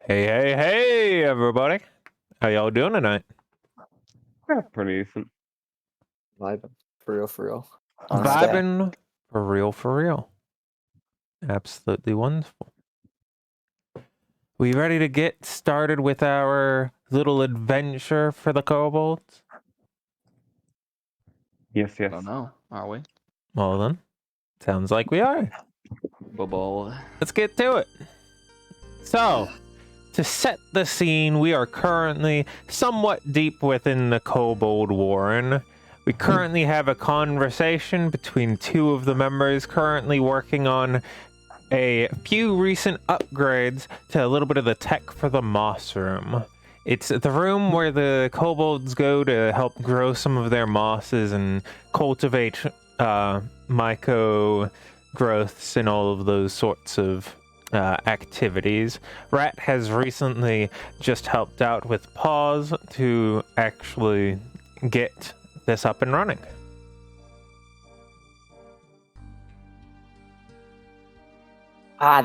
Hey, everybody. How y'all doing tonight? Yeah, pretty decent. Vibing. For real, for real. On stack. Vibing for real. Absolutely wonderful. We ready to get started with our little adventure for the kobolds? Yes, I yes. don't know. Are we? Well then, sounds like we are. Bubble. Let's get to it. So, to set the scene, we are currently somewhat deep within the kobold warren. We currently have a conversation between two of the members currently working on a few recent upgrades to a little bit of the tech for the moss room. It's the room where the kobolds go to help grow some of their mosses and cultivate myco growths and all of those sorts of activities. Rat has recently just helped out with Paws to actually get this up and running.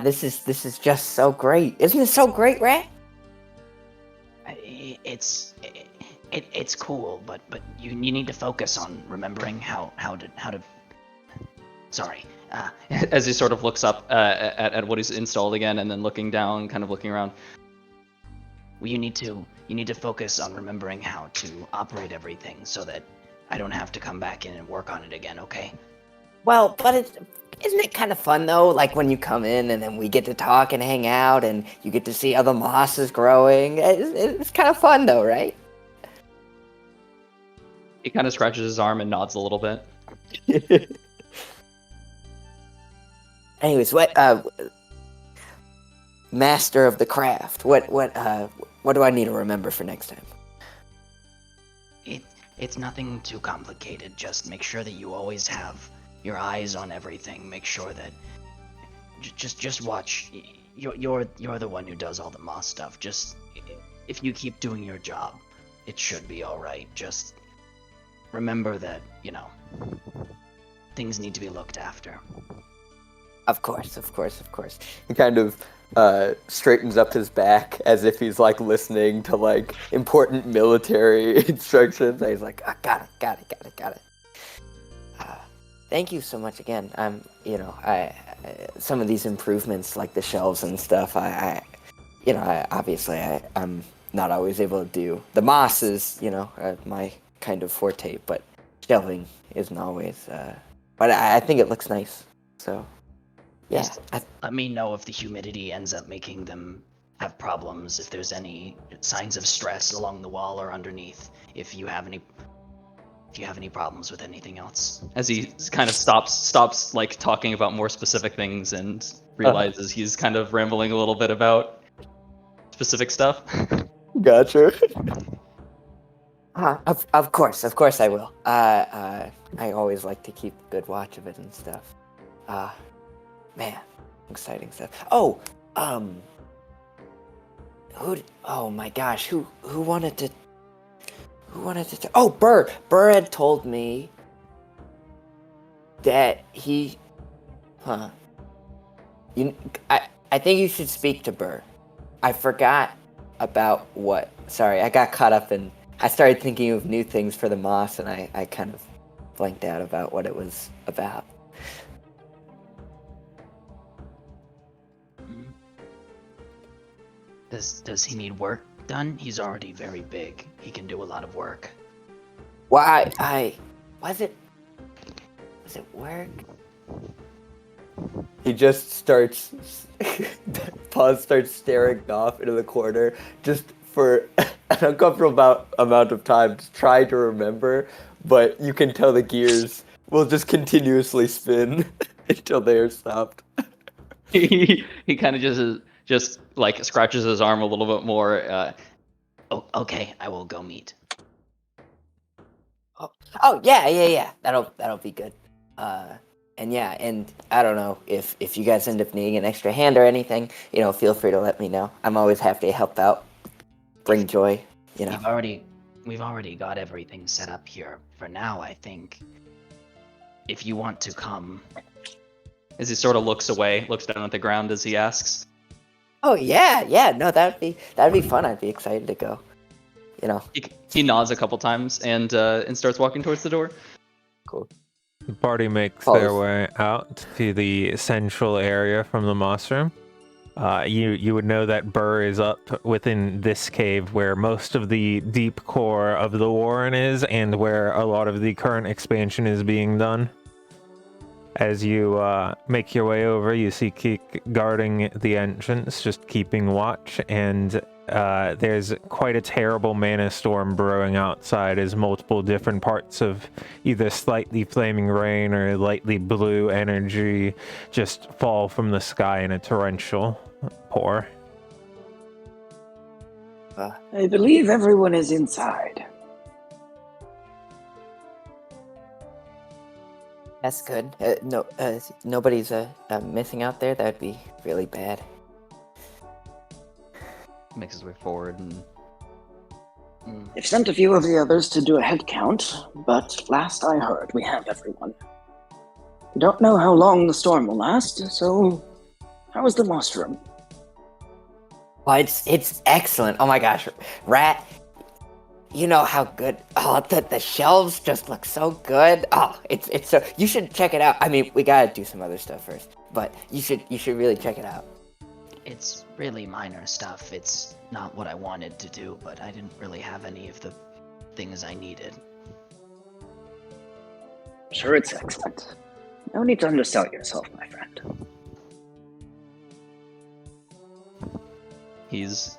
This is just so great. Isn't it so great, Rat? It's cool, but you need to focus on remembering how to. Sorry. As he sort of looks up at what he's installed again, and then looking down, kind of looking around. Well, you need to focus on remembering how to operate everything so that I don't have to come back in and work on it again. Okay? Well, but isn't it kind of fun though? Like when you come in and then we get to talk and hang out, and you get to see how the moss is growing. It's kind of fun though, right? He kind of scratches his arm and nods a little bit. Anyways, what master of the craft? What do I need to remember for next time? It's nothing too complicated. Just make sure that you always have your eyes on everything. Make sure that just watch. You're the one who does all the moss stuff. Just if you keep doing your job, it should be all right. Just remember that things need to be looked after. Of course. He kind of straightens up his back as if he's like listening to like important military instructions. And he's like, got it. Thank you so much again. I some of these improvements like the shelves and stuff. I'm not always able to do. The moss is my kind of forte, but shelving isn't always. But I think it looks nice. So. Yeah. Let me know if the humidity ends up making them have problems, if there's any signs of stress along the wall or underneath, if you have any problems with anything else. As he kind of stops like talking about more specific things and realizes he's kind of rambling a little bit about specific stuff. Gotcha. Of course I will. I always like to keep good watch of it and stuff. Man, exciting stuff. Oh, oh my gosh, who wanted to? Oh, Burr. Burr had told me that he. I think you should speak to Burr. I forgot about what. Sorry, I got caught up in. I started thinking of new things for the moss, and I kind of blanked out about what it was about. Does he need work done? He's already very big. He can do a lot of work. Why? Was it work? He just starts. Paul starts staring off into the corner just for an uncomfortable amount of time to try to remember, but you can tell the gears will just continuously spin until they are stopped. He kind of just like scratches his arm a little bit more. Okay, I will go meet. Oh yeah. That'll be good. And I don't know if you guys end up needing an extra hand or anything, feel free to let me know. I'm always happy to help out, bring joy. We've already got everything set up here for now. I think if you want to come. As he sort of looks away, looks down at the ground as he asks. Oh yeah. No, that'd be fun. I'd be excited to go. You know. He nods a couple times and starts walking towards the door. Cool. The party makes Follows. their way out to the central area from the moss room. You would know that Burr is up within this cave where most of the deep core of the Warren is and where a lot of the current expansion is being done. As you make your way over, you see Keek guarding the entrance, just keeping watch, and there's quite a terrible mana storm brewing outside as multiple different parts of either slightly flaming rain or lightly blue energy just fall from the sky in a torrential pour. I believe everyone is inside. That's good. Nobody's missing out there. That'd be really bad. Makes his way forward and They've sent a few of the others to do a head count, but last I heard, we have everyone. We don't know how long the storm will last, so how is the moss room? Well, it's excellent. Oh my gosh, Rat. You know how good. Oh, the shelves just look so good. Oh, it's so. You should check it out. I mean, we gotta do some other stuff first, but you should really check it out. It's really minor stuff. It's not what I wanted to do, but I didn't really have any of the things I needed. I'm sure it's excellent. No need to undersell yourself, my friend. he's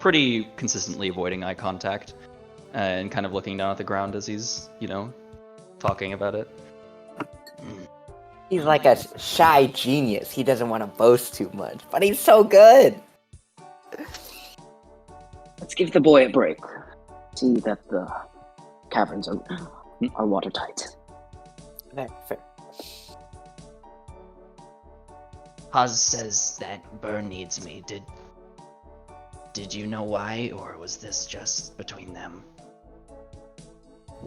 pretty consistently avoiding eye contact and kind of looking down at the ground as he's, talking about it. He's like a shy genius. He doesn't want to boast too much, but he's so good. Let's give the boy a break. See that the caverns are watertight. Fair. Paz says that Burr needs me. Did you know why, or was this just between them?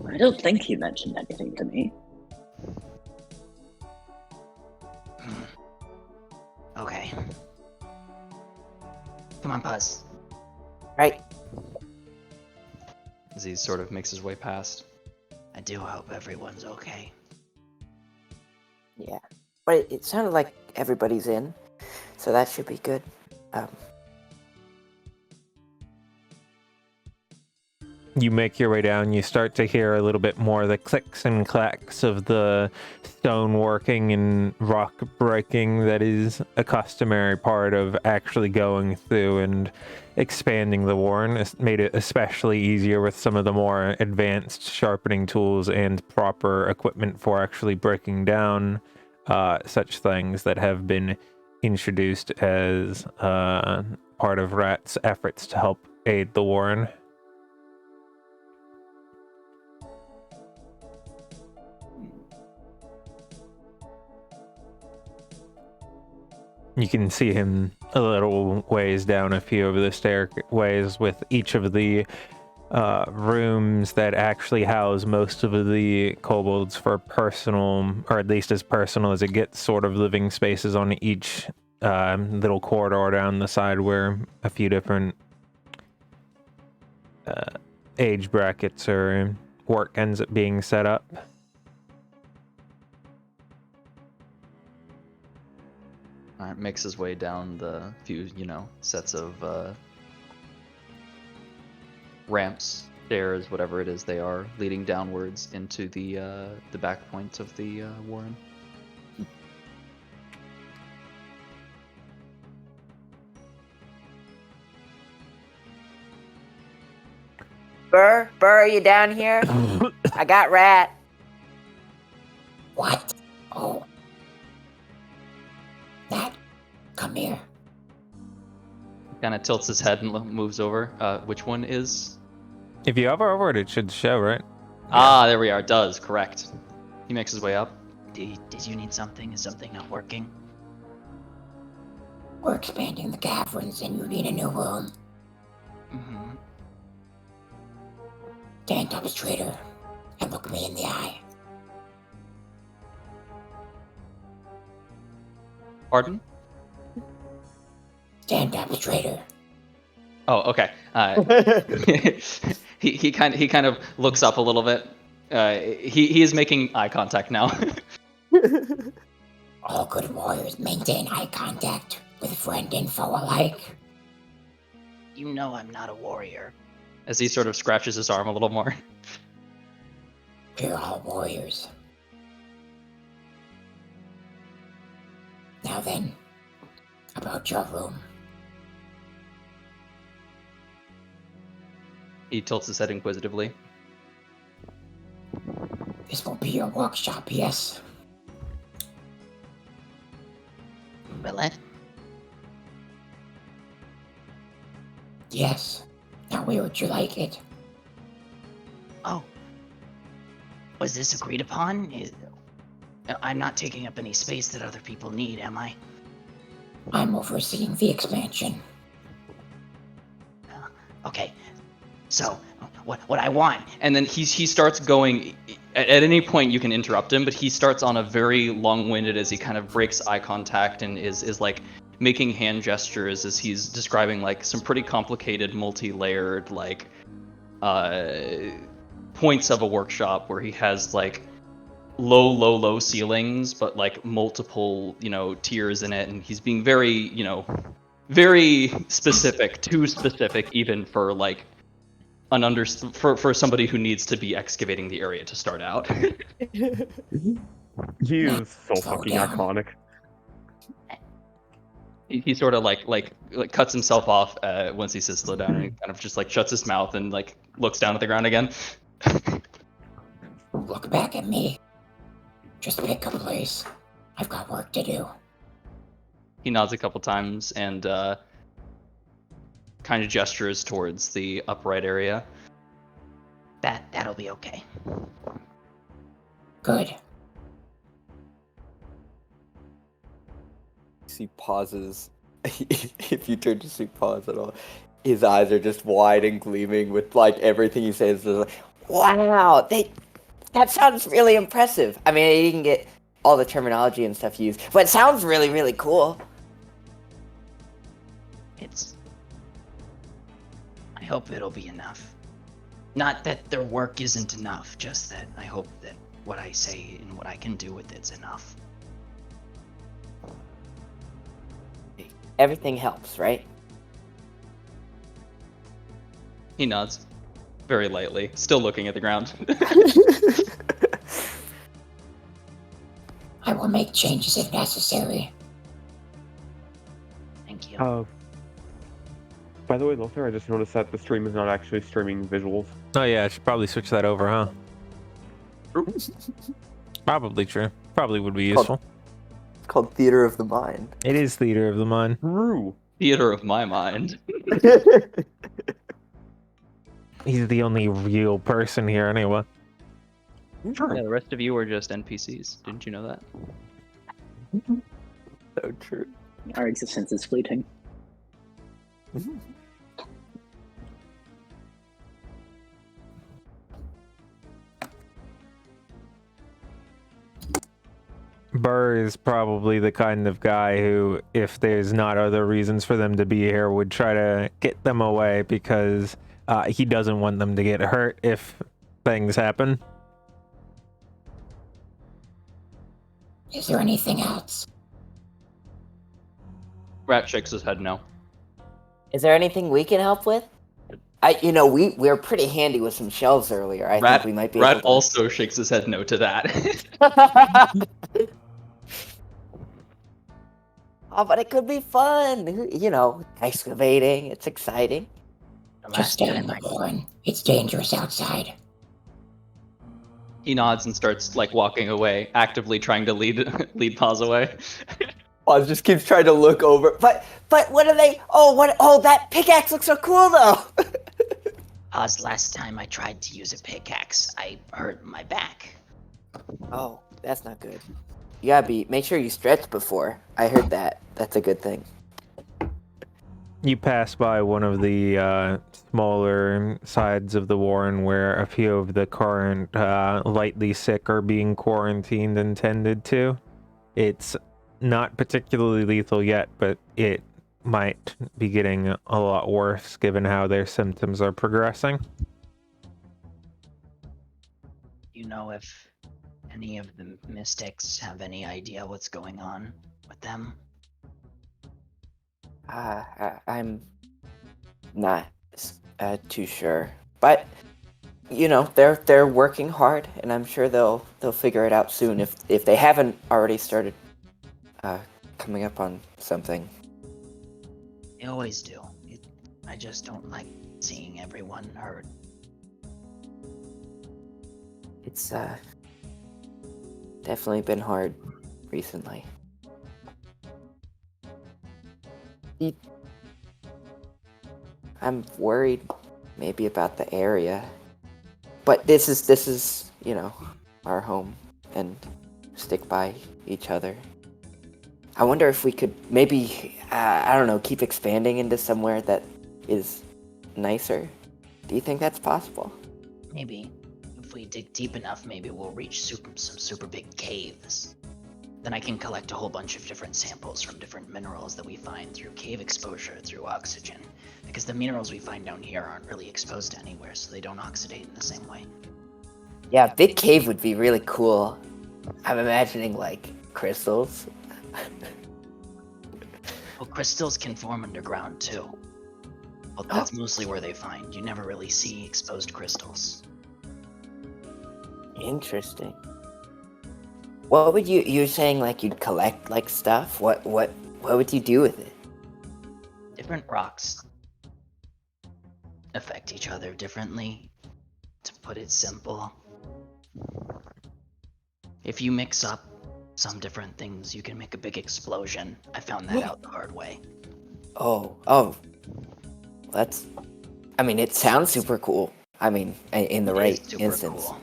I don't think he mentioned anything to me. Okay. Come on, Paz. Right. As he sort of makes his way past. I do hope everyone's okay. Yeah. But it sounded like everybody's in, so that should be good. You make your way down, you start to hear a little bit more the clicks and clacks of the stone working and rock breaking that is a customary part of actually going through and expanding the warren. It's made it especially easier with some of the more advanced sharpening tools and proper equipment for actually breaking down such things that have been introduced as part of Rat's efforts to help aid the warren. You can see him a little ways down a few of the stairways with each of the rooms that actually house most of the kobolds for personal, or at least as personal as it gets, sort of living spaces on each little corridor down the side where a few different age brackets or work ends up being set up. Alright, makes his way down the few, sets of ramps, stairs, whatever it is they are, leading downwards into the back point of the warren. Burr, are you down here? I got Rat. What? Oh. That. Come here. Kind of tilts his head and moves over. Which one is? If you hover over it, it should show, right? Ah, there we are. It does, correct. He makes his way up. Did you need something? Is something not working? We're expanding the caverns and you need a new room. Mm-hmm. Stand up straighter and look me in the eye. Pardon? Stand up, traitor. Oh, okay. He kind of looks up a little bit. He is making eye contact now. All good warriors maintain eye contact with friend and foe alike. You know I'm not a warrior. As he sort of scratches his arm a little more. We're all warriors. Now then, about your room. He tilts his head inquisitively. This will be your workshop, yes? Will it? Yes. Now where would you like it? Oh. Was this agreed upon? I'm not taking up any space that other people need, am I? I'm overseeing the expansion. Okay. So, what I want. And then he starts going. At any point you can interrupt him, but he starts on a very long-winded as he kind of breaks eye contact and is like making hand gestures as he's describing like some pretty complicated, multi-layered like points of a workshop where he has like low ceilings, but like multiple, tiers in it, and he's being very, very specific, too specific even for like for somebody who needs to be excavating the area to start out. He is so Slow fucking down. iconic. He sort of like cuts himself off once he says slow down, and he kind of just like shuts his mouth and like looks down at the ground again. Look back at me. Just pick a place. I've got work to do. He nods a couple times and kind of gestures towards the upright area. That'll be okay. Good. See pauses. If you turn to see pause at all, his eyes are just wide and gleaming with like everything he says. Is like, wow, that sounds really impressive. I mean, you can get all the terminology and stuff used, but it sounds really, really cool. I hope it'll be enough. Not that their work isn't enough, just that I hope that what I say and what I can do with it's enough. Everything helps, right? He nods very lightly, still looking at the ground. I will make changes if necessary. Thank you. By the way, Lothar, I just noticed that the stream is not actually streaming visuals. Oh yeah, I should probably switch that over, huh? Probably true. Probably would be useful. It's called Theater of the Mind. It is theater of the mind. True. Theater of my mind. He's the only real person here anyway. Yeah, the rest of you are just NPCs. Didn't you know that? So true. Our existence is fleeting. Burr is probably the kind of guy who, if there's not other reasons for them to be here, would try to get them away because he doesn't want them to get hurt if things happen. Is there anything else? Rat shakes his head no. Is there anything we can help with? We were pretty handy with some shelves earlier. I Rat, think we might be Rat able to... also shakes his head no to that. Oh, but it could be fun. Excavating. It's exciting. Just stay in the barn. It's dangerous outside. He nods and starts like walking away, actively trying to lead Paz away. Oz just keeps trying to look over. But what are they? Oh, that pickaxe looks so cool though. Last time I tried to use a pickaxe, I hurt my back. Oh, that's not good. You gotta make sure you stretch before. I heard that. That's a good thing. You pass by one of the smaller sides of the warren where a few of the current lightly sick are being quarantined and tended to. It's not particularly lethal yet, but it might be getting a lot worse given how their symptoms are progressing. You know if any of the mystics have any idea what's going on with them? I'm not too sure, but they're working hard, and I'm sure they'll figure it out soon if they haven't already started coming up on something. They always do. I just don't like seeing everyone hurt. It's definitely been hard recently. I'm worried maybe about the area, but this is our home, and stick by each other. I wonder if we could maybe I don't know, keep expanding into somewhere that is nicer. Do you think that's possible? Maybe. If we dig deep enough, maybe we'll reach some super big caves. Then I can collect a whole bunch of different samples from different minerals that we find through cave exposure, through oxygen. Because the minerals we find down here aren't really exposed to anywhere, so they don't oxidate in the same way. Yeah, big cave would be really cool. I'm imagining like crystals. Well, crystals can form underground too. Well, that's mostly where they find. You never really see exposed crystals. Interesting. What would you're saying like you'd collect like stuff? What would you do with it? Different rocks affect each other differently. To put it simple, if you mix up some different things, you can make a big explosion. I found that out the hard way. Oh. It sounds super cool. I mean, in the right Super instance. cool.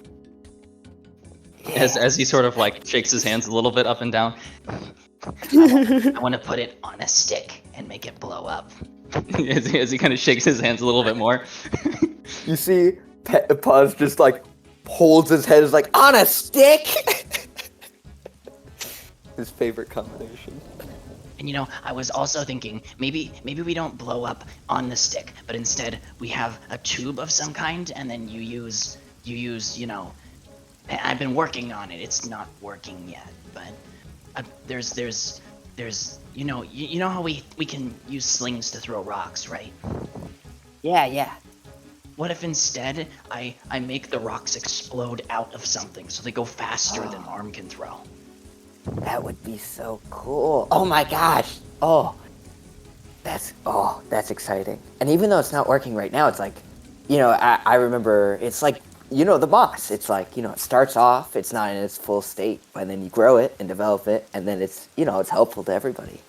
As he sort of like shakes his hands a little bit up and down. I want to put it on a stick and make it blow up. as he kind of shakes his hands a little bit more. You see, Paz just like holds his head, is like on a stick. His favorite combination. And I was also thinking maybe we don't blow up on the stick, but instead we have a tube of some kind, and then you use I've been working on it. It's not working yet, but there's you know how we can use slings to throw rocks, right? Yeah. What if instead I make the rocks explode out of something so they go faster than arm can throw? That would be so cool. Oh my gosh. That's exciting. And even though it's not working right now, it's like, I remember it's like, the moss. It's like, it starts off, it's not in its full state, and then you grow it and develop it, and then it's, it's helpful to everybody.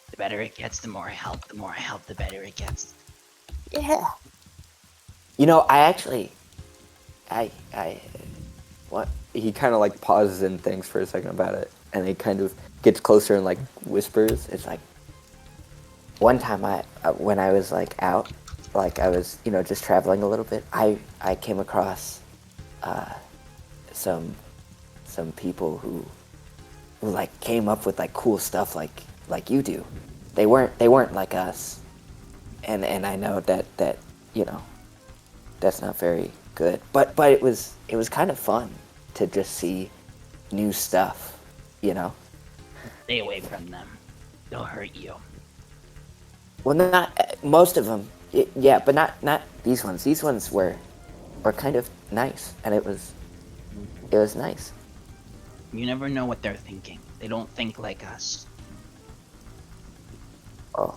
The better it gets, the more I help. The more I help, the better it gets. Yeah. What? He kind of like pauses and thinks for a second about it, and he kind of gets closer and like whispers. It's like, one time when I was like out, like I was, just traveling a little bit, I came across some people who like came up with like cool stuff like you do. They weren't like us, and I know that that's not very good, but it was kind of fun to just see new stuff, Stay away from them. They'll hurt you. Well, not most of them, yeah, but not these ones. These ones were kind of nice, and it was nice. You never know what they're thinking. They don't think like us. Oh,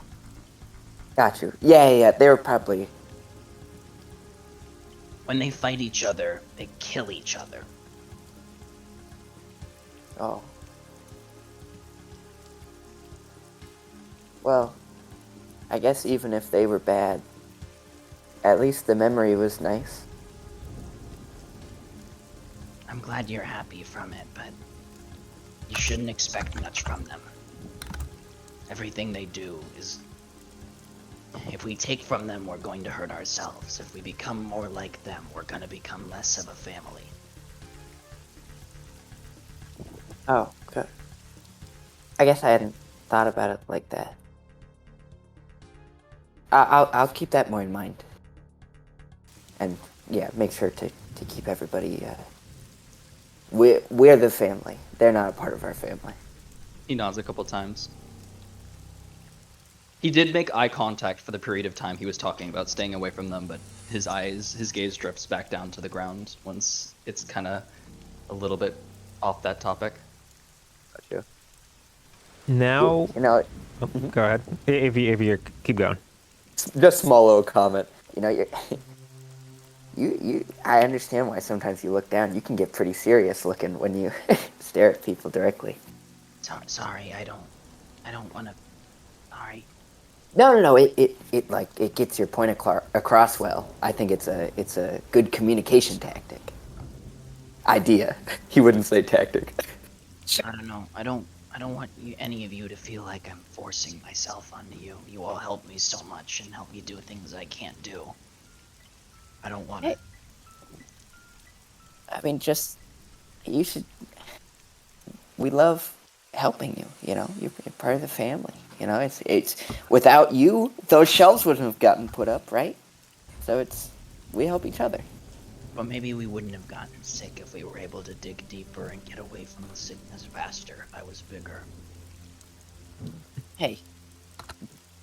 got you. Yeah. They were probably. When they fight each other, they kill each other. Oh. Well, I guess even if they were bad, at least the memory was nice. I'm glad you're happy from it, but you shouldn't expect much from them. Everything they do is... If we take from them, we're going to hurt ourselves. If we become more like them, we're going to become less of a family. Oh, good. I guess I hadn't thought about it like that. I'll keep that more in mind. And yeah, make sure to keep everybody. We're the family. They're not a part of our family. He nods a couple times. He did make eye contact for the period of time he was talking about staying away from them, but his gaze drifts back down to the ground once it's kind of a little bit off that topic. Gotcha. Now, You know, go ahead. If you keep going. just small little comment. You know, you. I understand why sometimes you look down. You can get pretty serious looking when you stare at people directly. Sorry, I don't want to. Sorry. No. It gets your point across well. I think it's a good communication tactic. Idea. He wouldn't say tactic. I don't know. I don't want any of you to feel like I'm forcing myself onto you. You all help me so much and help me do things I can't do. I don't want to. I mean, you should. We love helping you. You know, you're part of the family. You know, it's without you, those shelves wouldn't have gotten put up, right? So we help each other. But maybe we wouldn't have gotten sick if we were able to dig deeper and get away from the sickness faster if I was bigger. Hey.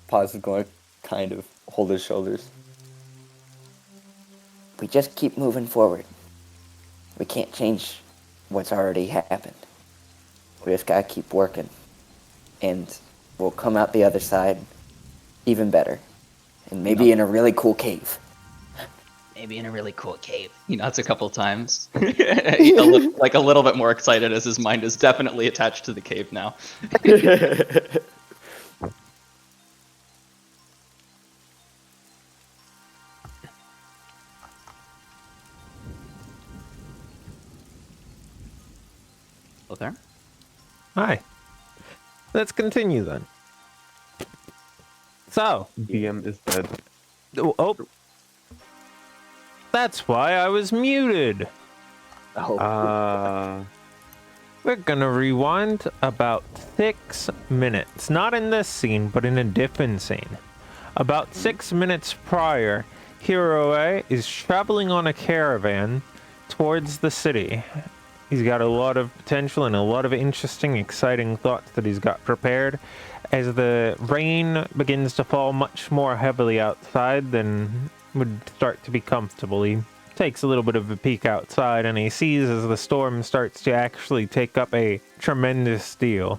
Pause is going to kind of hold his shoulders. We just keep moving forward. We can't change what's already happened. We just gotta keep working. And we'll come out the other side even better. And maybe in a really cool cave. Maybe in a really cool cave. He nods a couple times, like a little bit more excited as his mind is definitely attached to the cave now. Okay. Hi. Let's continue then. So, DM is dead. oh, that's why I was muted. We're gonna rewind about 6 minutes. Not in this scene, but in a different scene. About 6 minutes prior, Hiroe is traveling on a caravan towards the city. He's got a lot of potential and a lot of interesting, exciting thoughts that he's got prepared. As the rain begins to fall much more heavily outside than would start to be comfortable, he takes a little bit of a peek outside and he sees as the storm starts to actually take up a tremendous deal.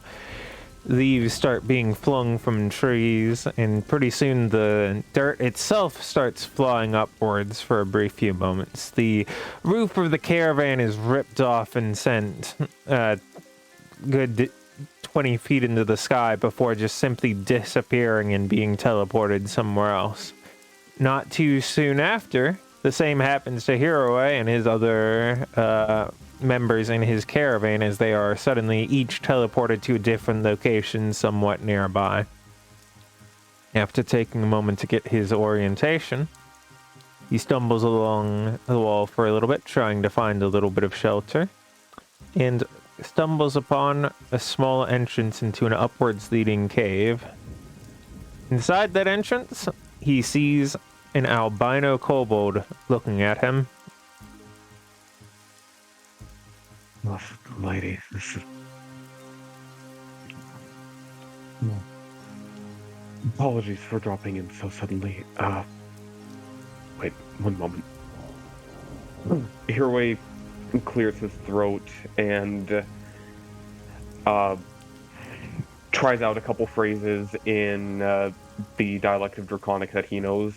Leaves start being flung from trees, and pretty soon the dirt itself starts flying upwards for a brief few moments. The roof of the caravan is ripped off and sent good 20 feet into the sky before just simply disappearing and being teleported somewhere else. Not too soon after, the same happens to Hiroe and his other members in his caravan as they are suddenly each teleported to a different location somewhat nearby. After taking a moment to get his orientation, he stumbles along the wall for a little bit, trying to find a little bit of shelter, and stumbles upon a small entrance into an upwards leading cave. Inside that entrance, he sees an albino kobold looking at him. Lady, this is... Apologies for dropping in so suddenly. Wait, one moment. Hiroe clears his throat and tries out a couple phrases in the dialect of Draconic that he knows.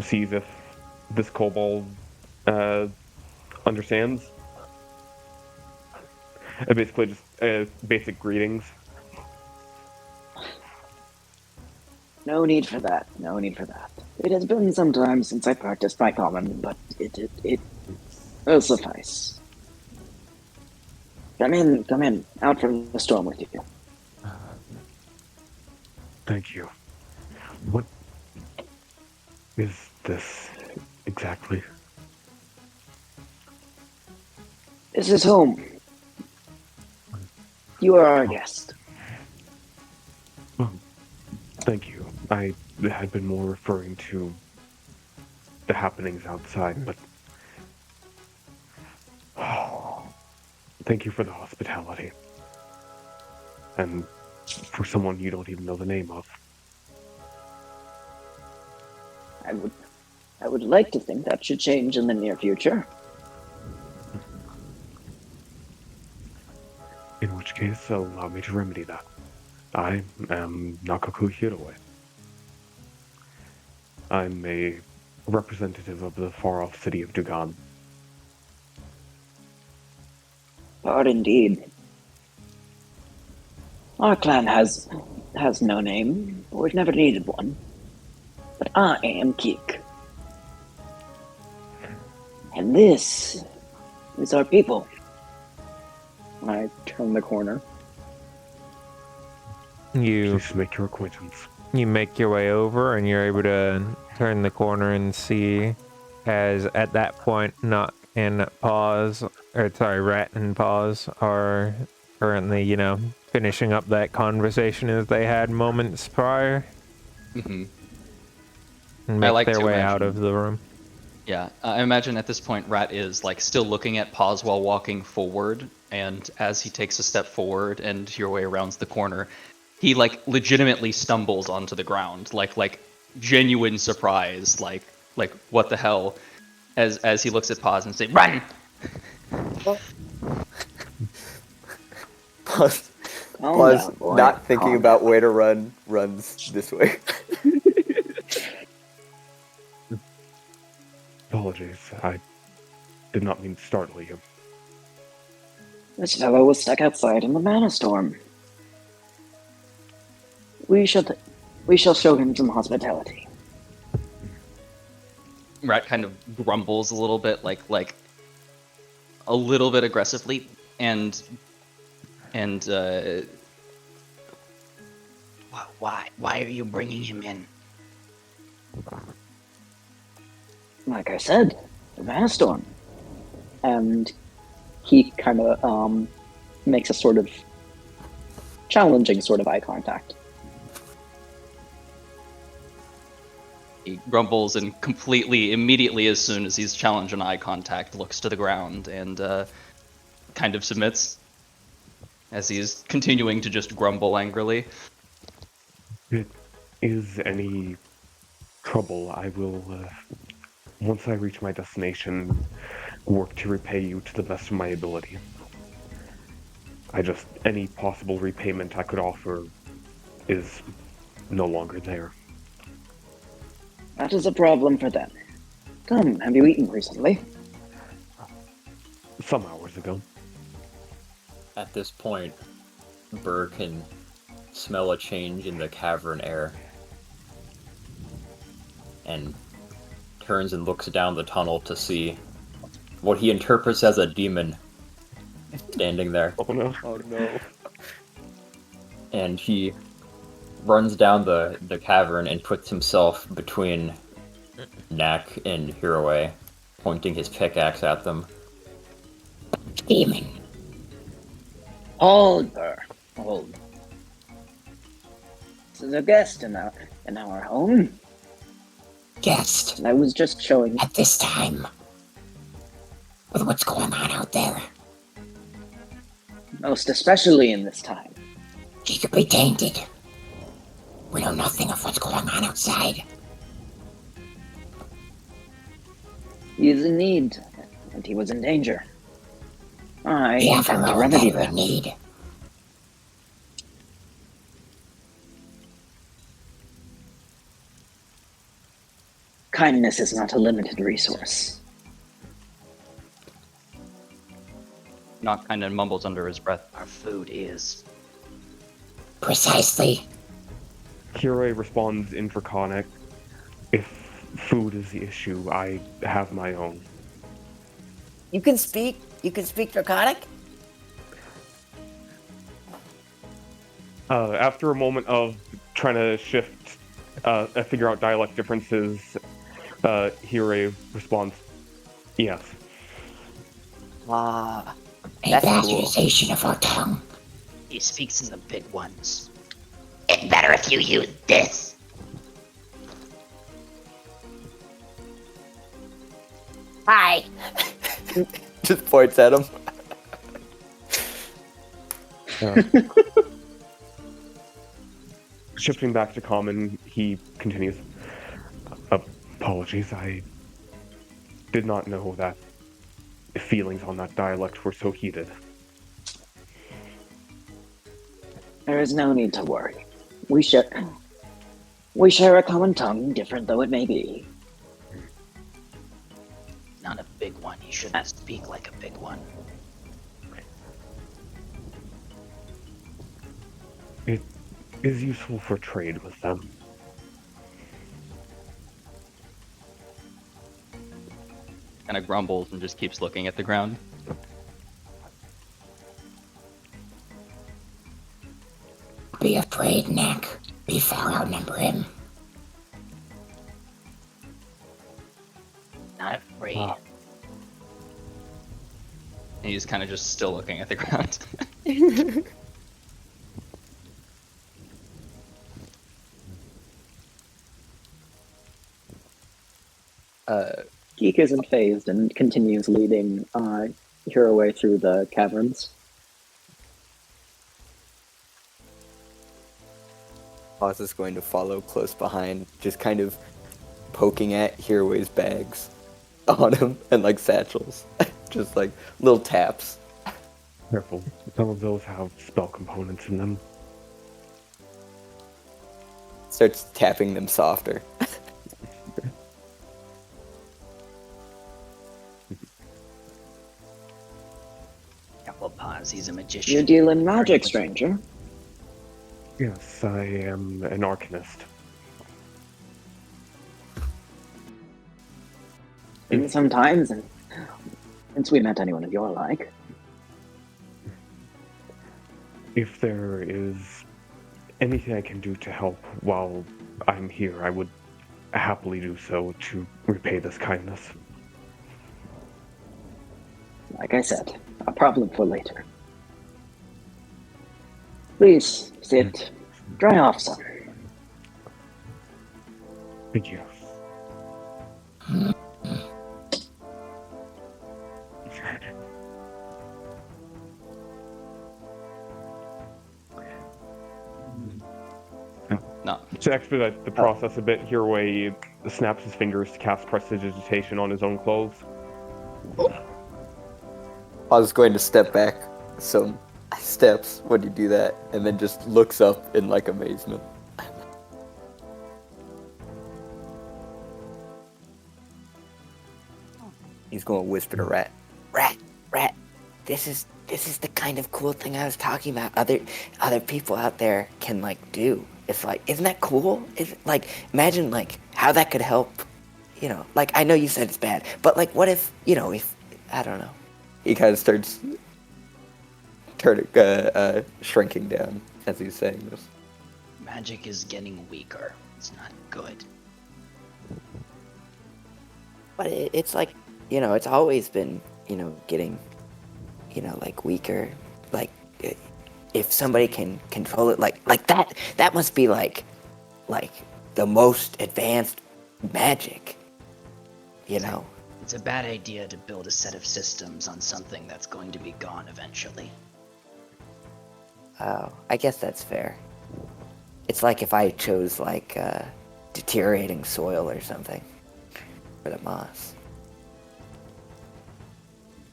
Sees if this kobold understands. Basically just basic greetings. No need for that. No need for that. It has been some time since I practiced my common, but it will suffice. Come in. Out from the storm with you. Thank you. What is this exactly? This is home. You are our guest. Thank you. I had been more referring to the happenings outside, but thank you for the hospitality. And for someone you don't even know the name of. I would like to think that should change in the near future. In which case, allow me to remedy that. I am Nakaku Hiroe. I'm a representative of the far-off city of Dugan. Odd indeed. Our clan has no name. We've never needed one. But I am Keek. And this is our people. I turn the corner. You Pleased to make your acquaintance. make your way over, and you're able to turn the corner and see, as at that point, Rat and Pause are currently, finishing up that conversation as they had moments prior. Mm-hmm. And I make like their to way out imagine- of the room. Yeah, I imagine at this point Rat is like still looking at Pause while walking forward, and as he takes a step forward and your way around the corner, he like legitimately stumbles onto the ground, like genuine surprise, like what the hell, as he looks at Pause and say, "Run!" Pause. Calm Pause. down, boy. Not thinking Calm about where to run. Runs this way. Apologies, I did not mean to startle you. This fellow was stuck outside in the mana storm. We shall show him some hospitality. Rat kind of grumbles a little bit, like a little bit aggressively, and Why are you bringing him in? Like I said, the mana storm. And he kind of makes a sort of challenging sort of eye contact. he grumbles and completely, immediately as soon as he's challenged in eye contact, looks to the ground and kind of submits as he's continuing to just grumble angrily. If it is any trouble, I will, once I reach my destination, work to repay you to the best of my ability. Any possible repayment I could offer is no longer there. That is a problem for them. Come, have you eaten recently? Some hours ago. At this point, Burr can smell a change in the cavern air and turns and looks down the tunnel to see what he interprets as a demon standing there. Oh no. Oh no. And he runs down the cavern and puts himself between Nak and Hiroe, pointing his pickaxe at them. Demon. Hold, Burr. Hold. This is a guest in our home. Guest. I was just showing. At this time. With what's going on out there. Most especially in this time. He could be tainted. We know nothing of what's going on outside. He is in need, and he was in danger. I We have intend to our own remedy that that. we need. Kindness is not a limited resource. Knock kind of mumbles under his breath. Our food is. Precisely. Hiroe responds in Draconic. If food is the issue, I have my own. You can speak Draconic? After a moment of trying to figure out dialect differences, Hiroe responds, yes. A That's cool. bastardization of our tongue. He speaks in the big ones. It's better if you use this. Hi. Just points at him. Shifting back to common, he continues. Apologies, I did not know that feelings on that dialect were so heated. There is no need to worry. We share a common tongue, different though it may be. Not a big one. He shouldn't speak like a big one. It is useful for trade with them. Kind of grumbles and just keeps looking at the ground. Be afraid, Nick. We far outnumber him. Not afraid. Ah. And he's kind of just still looking at the ground. Geek isn't phased and continues leading Hiraway through the caverns. Oz is going to follow close behind, just kind of poking at Hiraway's bags on him and like satchels. Just like little taps. Careful, some of those have spell components in them. Starts tapping them softer. Couple pause. He's a You magician. deal in magic, stranger. Yes, I am an arcanist. Been some times, and since we met anyone of your like. If there is anything I can do to help while I'm here, I would happily do so to repay this kindness. Like I said, a problem for later. Please sit. Dry off some. Thank you. No. To expedite the process a bit, Hiraway snaps his fingers to cast prestidigitation on his own clothes. Oz is going to step back some steps when you do that, and then just looks up in like amazement. He's going to whisper to Rat. Rat, this is the kind of cool thing I was talking about. Other people out there can like do. It's like, isn't that cool? Is like, imagine like how that could help. You know, like I know you said it's bad, but like, what if if I don't know. He kind of starts shrinking down as he's saying this. Magic is getting weaker. It's not good. But it's like, it's always been, getting, like weaker. Like, if somebody can control it, like that must be like the most advanced magic. It's a bad idea to build a set of systems on something that's going to be gone eventually. Oh, I guess that's fair. It's like if I chose like deteriorating soil or something for the moss.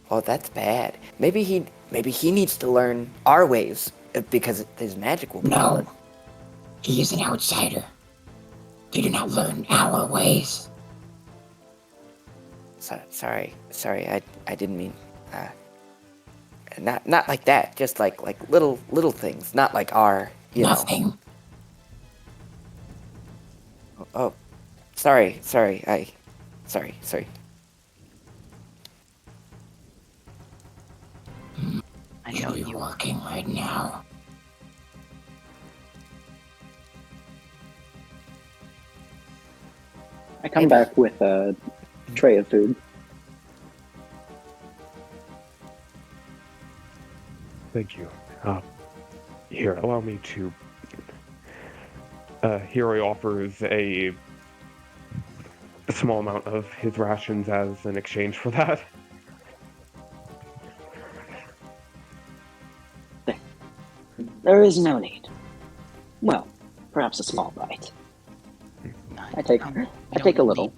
Oh, that's bad. Maybe he needs to learn our ways because his magic will be No. good. He is an outsider. They do not learn our ways. Sorry, I didn't mean not like that. Just like little things, not like our Nothing. Oh, sorry. Sorry. I know You're you. working right now. I come back with a tray of food. Thank you. Here, allow me to... Hiraway offers a a small amount of his rations as an exchange for that. There is no need. Well, perhaps a small bite. No, I take a little.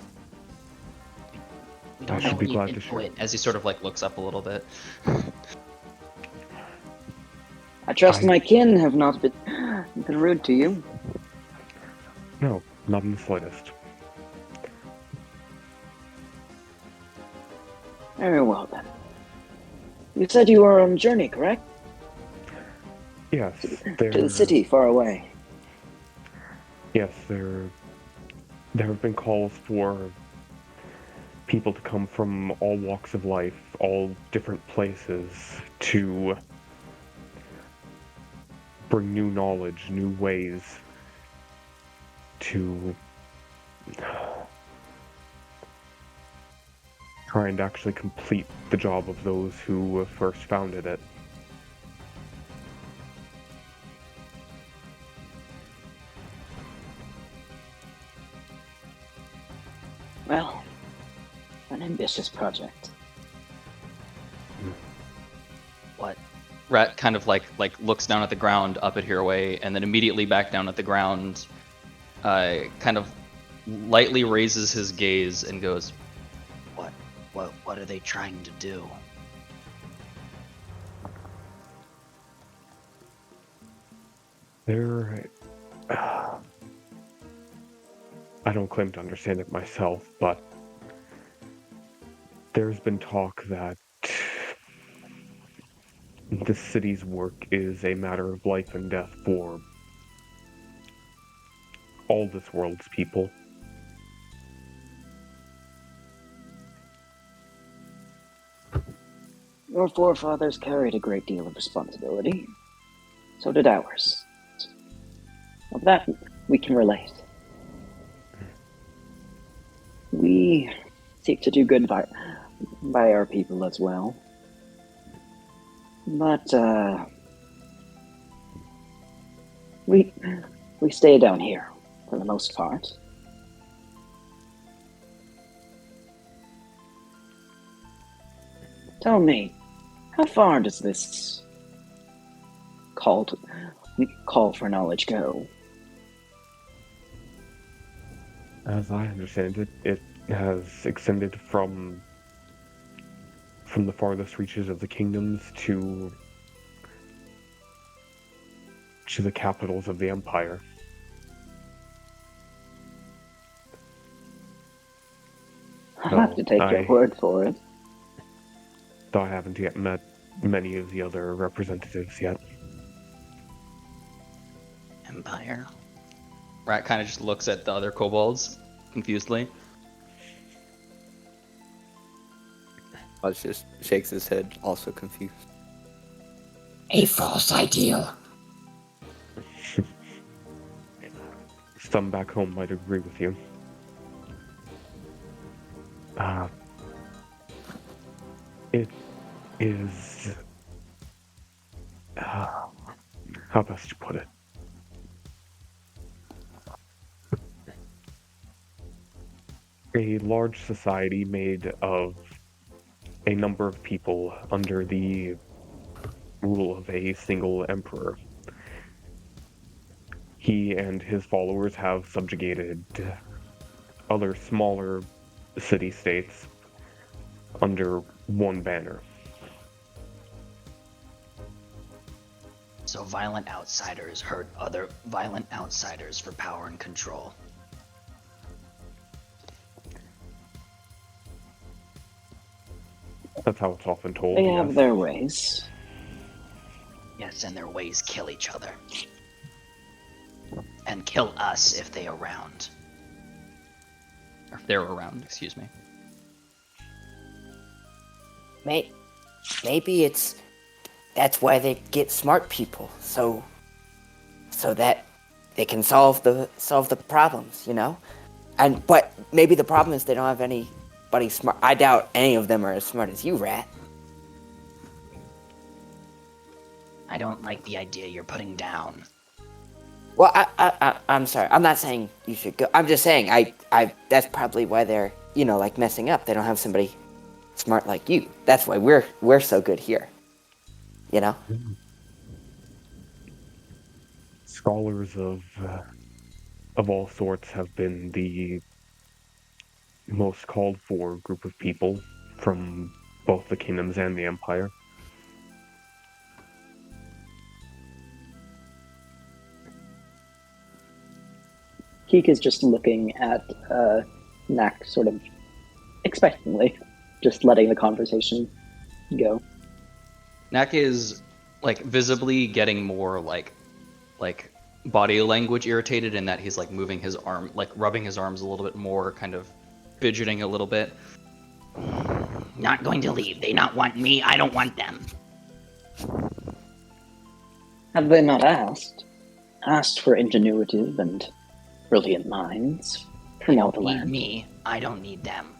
We I don't should be need glad to to share. it. As he sort of like looks up a little bit. I trust I- my kin have not been rude to you. No, not in the slightest. Very well then. You said you were on a journey, correct? Yes, To the city far away. Yes, there have been calls for people to come from all walks of life, all different places, to bring new knowledge, new ways to try and actually complete the job of those who first founded it. Well, an ambitious project. What? Rat kind of like looks down at the ground up at Hiraway, and then immediately back down at the ground, kind of lightly raises his gaze and goes, What are they trying to do? There, I don't claim to understand it myself, but there's been talk that the city's work is a matter of life and death for all this world's people. Your forefathers carried a great deal of responsibility. So did ours. Of that, we can relate. We seek to do good by our people as well. But, we stay down here, for the most part. Tell me, how far does this call for knowledge go? As I understand it, it has extended from the farthest reaches of the kingdoms to the capitals of the empire. I'll have to take your word for it. Though I haven't yet met many of the other representatives yet. Empire? Rat kind of just looks at the other kobolds confusedly. Oz just shakes his head, also confused. A false ideal. Some back home might agree with you. It is... how best to put it? A large society made of a number of people under the rule of a single emperor. He and his followers have subjugated other smaller city-states under one banner. So violent outsiders hurt other violent outsiders for power and control. That's how it's often told. They yes. have their ways. Yes, and their ways kill each other. And kill us if they around. Or if they're around, excuse me. Maybe that's why they get smart people, so that they can solve the problems, you know? But maybe the problem is they don't have anybody smart. I doubt any of them are as smart as you, Rat. I don't like the idea you're putting down. Well, I'm sorry. I'm not saying you should go. I'm just saying that's probably why they're, like messing up. They don't have somebody smart like you. That's why we're so good here. Scholars of all sorts have been the most called for group of people from both the kingdoms and the empire. Keek is just looking at Nak sort of expectantly, just letting the conversation go. Nak is like visibly getting more like body language irritated in that he's like moving his arm, like rubbing his arms a little bit more, kind of fidgeting a little bit. Not going to leave. They not want me. I don't want them. Have they not asked? Asked for ingenuity and brilliant minds from all the Need land. me. I don't need them.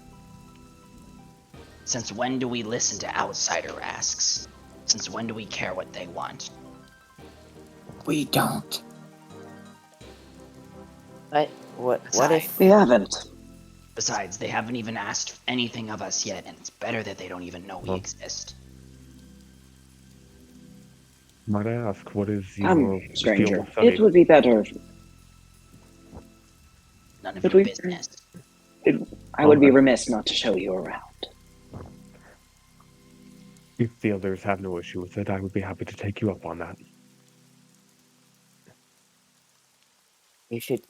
Since when do we listen to outsider asks? Since when do we care what they want? We don't. What if? We haven't. Besides, they haven't even asked anything of us yet, and it's better that they don't even know we exist. Might I ask, what is your Stranger, field of study? it would be better if None of But your we- business. I would be Okay. remiss not to show you around. If the others have no issue with it, I would be happy to take you up on that. You should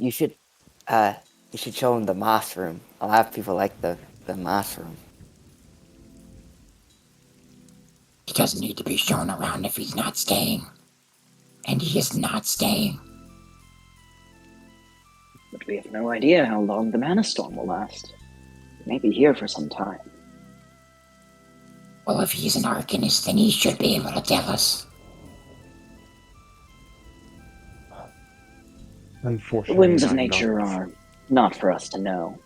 show them the moss room. A lot of people like the moss room. He doesn't need to be shown around if he's not staying. And he is not staying. But we have no idea how long the mana storm will last. It may be here for some time. Well, if he's an arcanist, then he should be able to tell us. The Unfortunately, whims of I'm nature not. are not for us to know.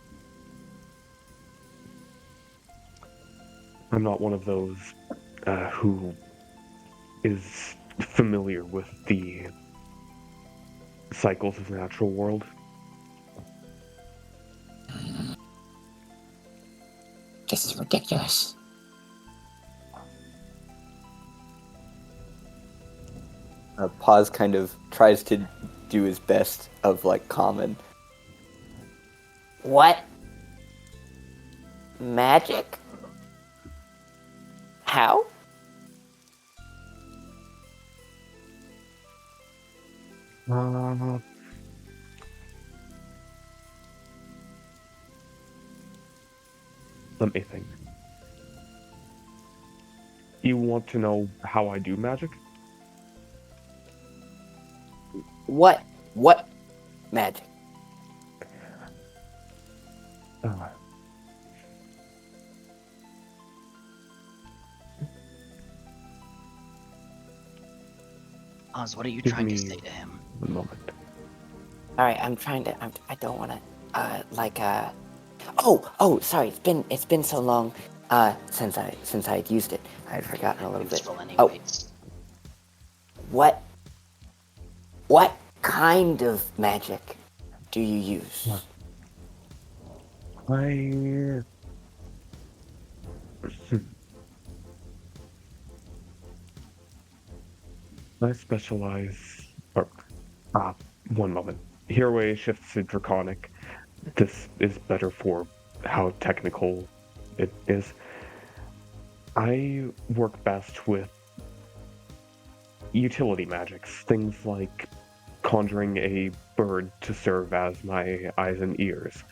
I'm not one of those who is familiar with the cycles of the natural world. This is ridiculous. Paz kind of tries to do his best of like common. What? Magic? How? Let me think. You want to know how I do magic? What magic? Uh, Oz, what are you Give trying to me- say to him? one moment. All right, I'm trying to. I don't want to. Oh, sorry. It's been so long. Since I used it, I had forgotten a little bit. Useful Oh, anyways. what kind of magic do you use? I specialize. One moment. Hereway shifts to Draconic. This is better for how technical it is. I work best with utility magics, things like conjuring a bird to serve as my eyes and ears,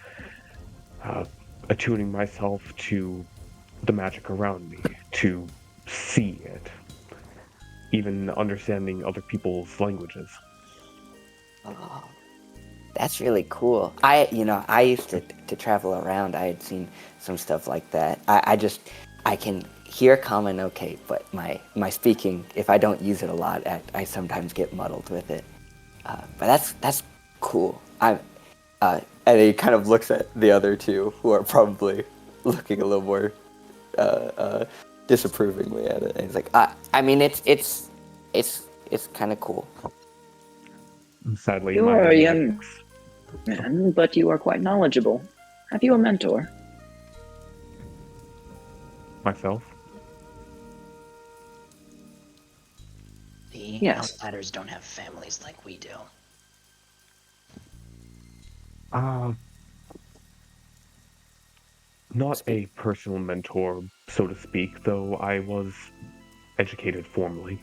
attuning myself to the magic around me, to see it, even understanding other people's languages. Oh, that's really cool. I used to travel around. I had seen some stuff like that. I can hear common okay, but my speaking, if I don't use it a lot, I sometimes get muddled with it. But that's cool. And he kind of looks at the other two, who are probably looking a little more disapprovingly at it. And he's like, I mean, it's kind of cool. Sadly, You my are a young magic's man, but you are quite knowledgeable. Have you a mentor? myself. The Yes. outsiders don't have families like we do. Uh, not a personal mentor, so to speak, though I was educated formally.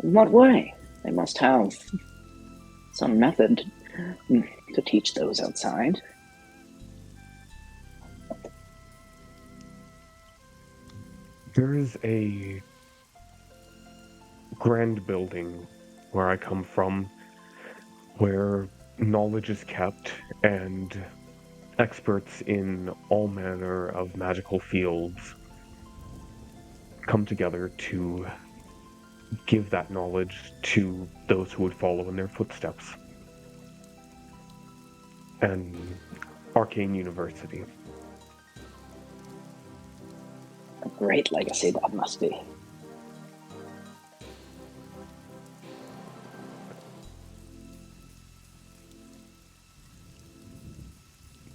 In what way? They must have some method to teach those outside. There is a grand building where I come from where knowledge is kept and experts in all manner of magical fields come together to give that knowledge to those who would follow in their footsteps. An arcane university. A great legacy that must be.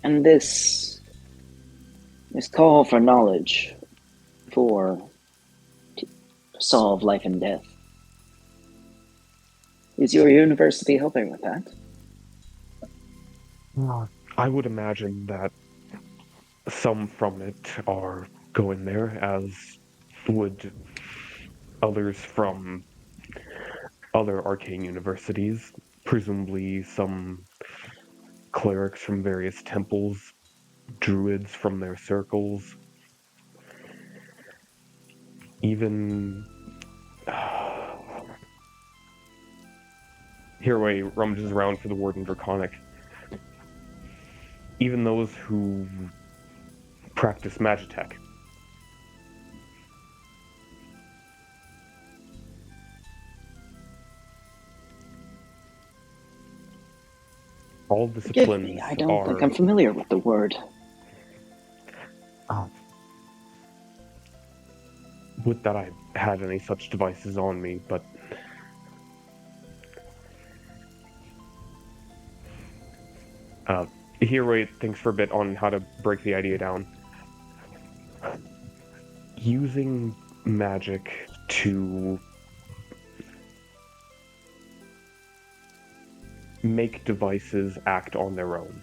And this call for knowledge to solve life and death. Is your university helping with that? I would imagine that some from it are going there, as would others from other arcane universities, presumably some clerics from various temples, druids from their circles, even Hirway rummages around for the word in Draconic. Even those who practice Magitech. All Forgive disciplines me, I don't think are. I'm familiar with the word. Would that I had any such devices on me, but Hirway thinks for a bit on how to break the idea down. Using magic to make devices act on their own.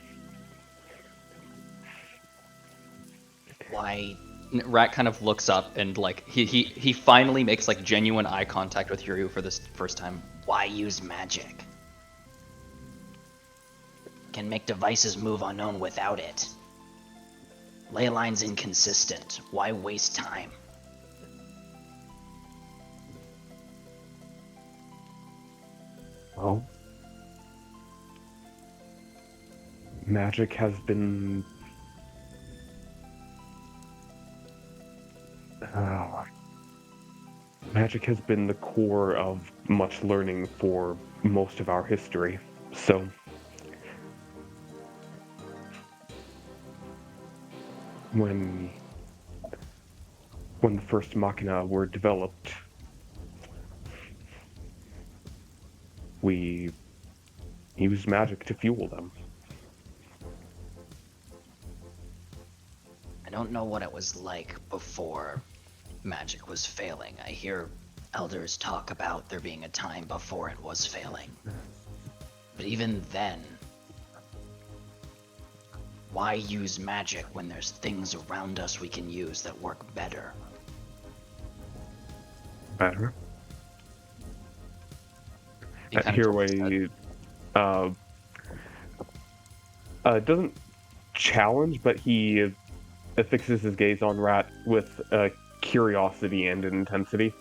Why? Rat kind of looks up and like he finally makes like genuine eye contact with Hiryu for this first time. Why use magic? Can make devices move unknown without it. Ley line's inconsistent. Why waste time? Well, magic has been magic has been the core of much learning for most of our history. So when the first machina were developed, we used magic to fuel them. I don't know what it was like before magic was failing. I hear elders talk about there being a time before it was failing. But even then, why use magic when there's things around us we can use that work better? Better. He kind of tilts Hirway doesn't challenge, but he fixes his gaze on Rat with curiosity and intensity.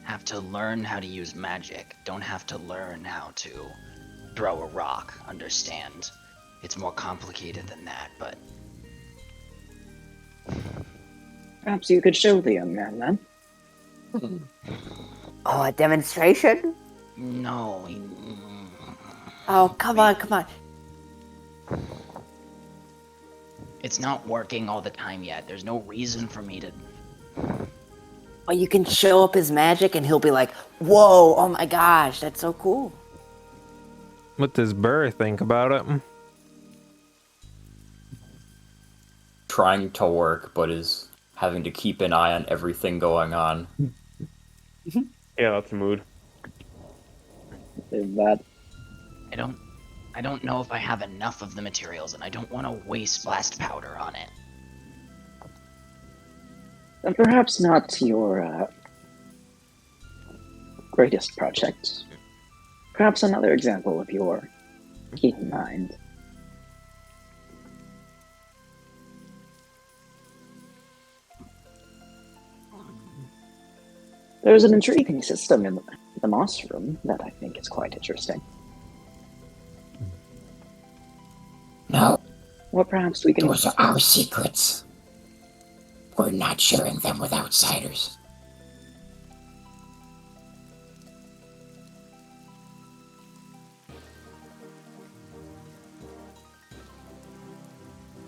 Have to learn how to use magic. Don't have to learn how to throw a rock. Understand? It's more complicated than that, but Perhaps you could show the young man then. Oh, a demonstration? no. Oh, come on, come on. It's not working all the time yet. There's no reason for me to. Well, you can show up his magic and he'll be like, whoa, oh my gosh, that's so cool. What does Burr think about it? Trying to work, but is having to keep an eye on everything going on. Yeah, that's a mood. Is that I don't know if I have enough of the materials, and I don't want to waste blast powder on it. perhaps not your greatest project? Perhaps another example of your keen mind. There's an intriguing system in the Moss Room that I think is quite interesting. No, What perhaps we can... those are our secrets. We're not sharing them with outsiders.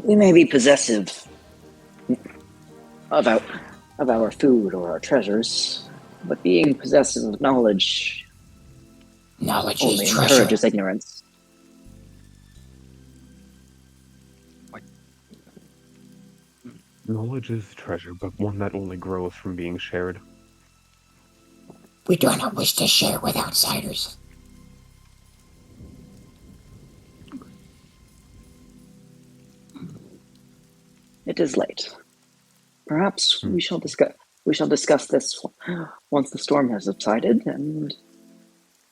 We may be possessive of our food or our treasures, but being possessive of knowledge Knowledge only is treasure. encourages ignorance. Knowledge is treasure, but one that only grows from being shared. We do not wish to share with outsiders. It is late. Perhaps we shall discuss this once the storm has subsided and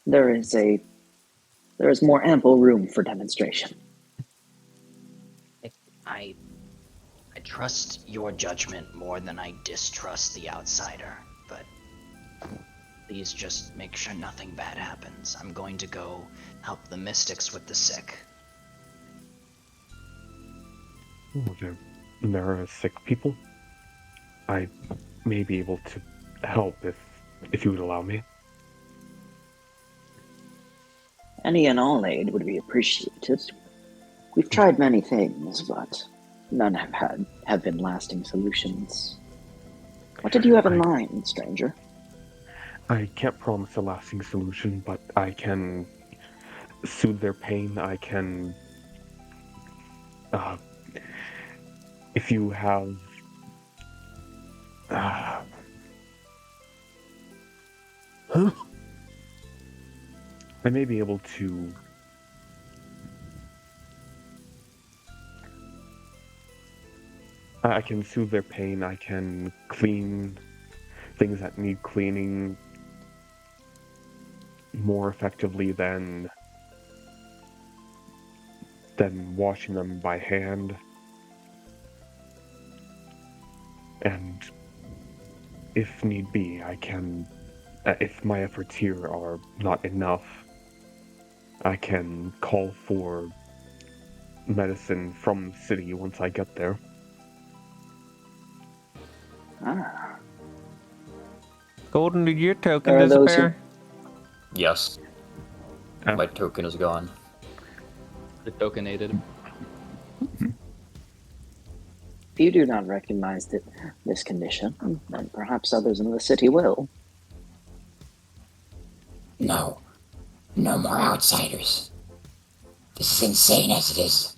there is more ample room for demonstration. I trust your judgment more than I distrust the outsider, but please just make sure nothing bad happens. I'm going to go help the mystics with the sick. Oh, there are sick people. I may be able to help if you would allow me. Any and all aid would be appreciated. We've tried many things, but none have been lasting solutions. What did you have in mind, stranger? I can't promise a lasting solution, but I can soothe their pain. I can... if you have... I may be able to... I can soothe their pain. I can clean things that need cleaning more effectively than washing them by hand. And if need be, I can, if my efforts here are not enough, I can call for medicine from the city once I get there. Ah, Golden, did your token There are those disappear? Yes. Oh. My token is gone. The tokenated. if you do not recognize this condition, then perhaps others in the city will. No. No more outsiders. This is insane as it is.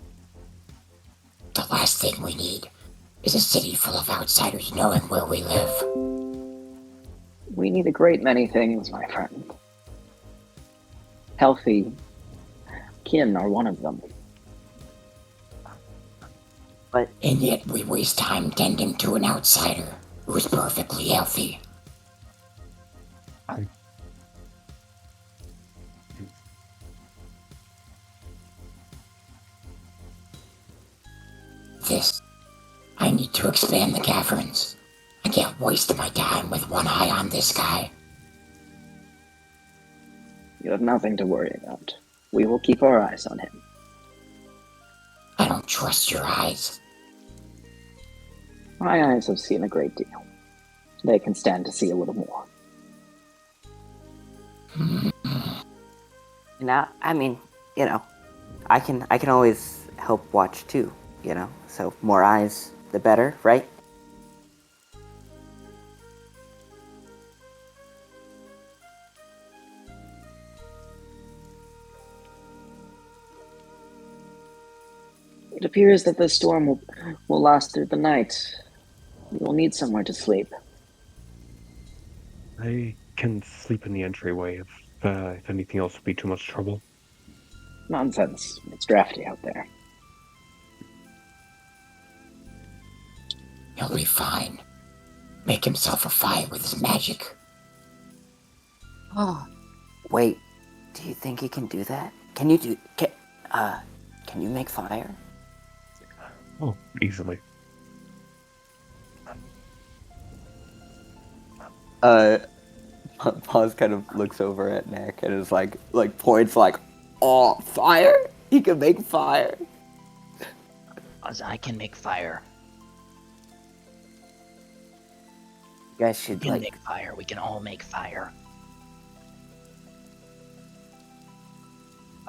The last thing we need is a city full of outsiders knowing where we live. We need a great many things, my friend. Healthy kin are one of them. And yet we waste time tending to an outsider who is perfectly healthy. I need to expand the caverns. I can't waste my time with one eye on this guy. You have nothing to worry about. We will keep our eyes on him. I don't trust your eyes. My eyes have seen a great deal. They can stand to see a little more. Now, I mean, I can always help watch too. You know, so more eyes, the better, right? It appears that the storm will last through the night. We will need somewhere to sleep. I can sleep in the entryway if anything else would be too much trouble. Nonsense. It's drafty out there. He'll be fine. Make himself a fire with his magic. Oh. Wait, do you think he can do that? Can you make fire? Oh, easily. Paz kind of looks over at Nick and is like points like, oh, fire? He can make fire. As I can make fire. You guys You should can make fire. We can all make fire.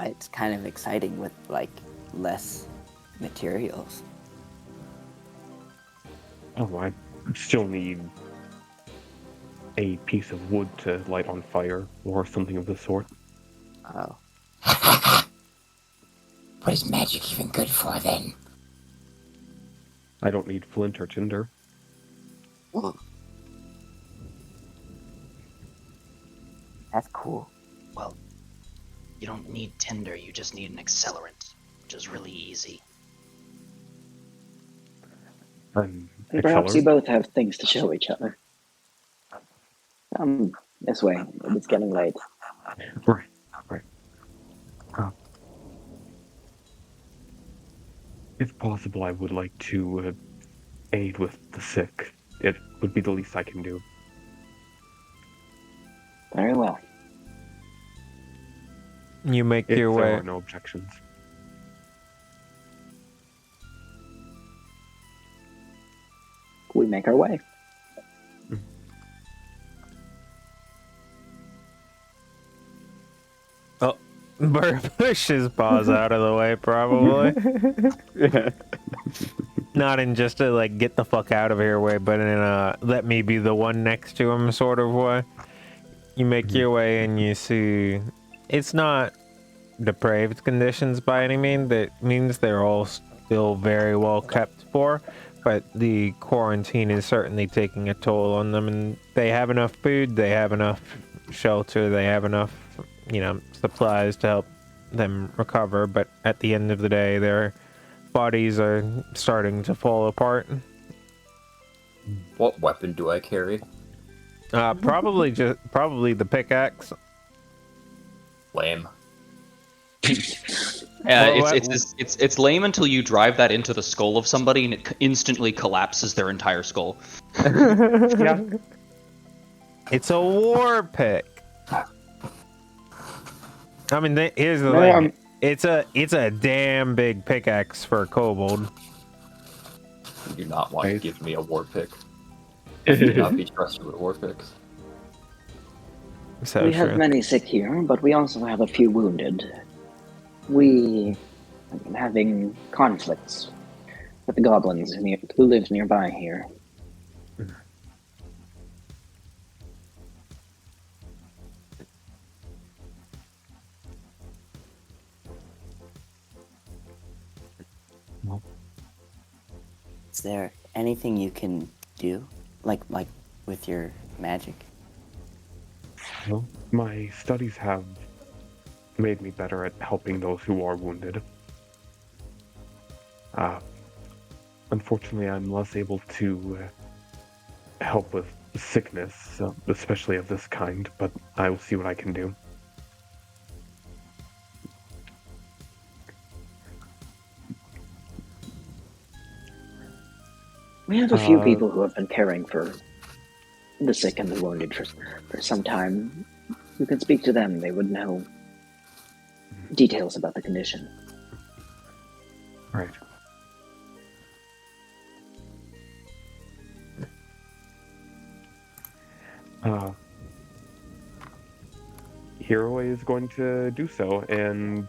It's kind of exciting with like less materials. Oh, I still need a piece of wood to light on fire, or something of the sort. Oh. What is magic even good for then? I don't need flint or tinder. Whoa. That's cool. Well, you don't need tinder, you just need an accelerant, which is really easy. And Perhaps you both have things to show each other. This way. It's getting late. Right. If possible, I would like to aid with the sick. It would be the least I can do. Very well. You make If your there way. are no objections. We make our way. Oh, Burr pushes Paws out of the way, probably. Not in just a like get the fuck out of here way, but in a let me be the one next to him sort of way. You make your way and you see it's not depraved conditions by any means. That means they're all still very well kept for, but the quarantine is certainly taking a toll on them, and they have enough food, they have enough shelter, they have enough, supplies to help them recover, but at the end of the day, their bodies are starting to fall apart. What weapon do I carry? Probably the pickaxe. Lame. Yeah, Well, it's lame until you drive that into the skull of somebody and it instantly collapses their entire skull. Yeah. It's a war pick. I mean, here's the No, thing. It's a damn big pickaxe for a kobold. You do not want to Nice. give me a war pick. You do not be trusted with war picks. So We true. have many sick here, but we also have a few wounded. We have been having conflicts with the goblins who live nearby here. Is there anything you can do, like with your magic? Well, my studies have made me better at helping those who are wounded. Unfortunately, I'm less able to help with sickness, especially of this kind, but I will see what I can do. We have a few people who have been caring for the sick and the wounded for some time. You can speak to them. They would know details about the condition. Right. Hero is going to do so, and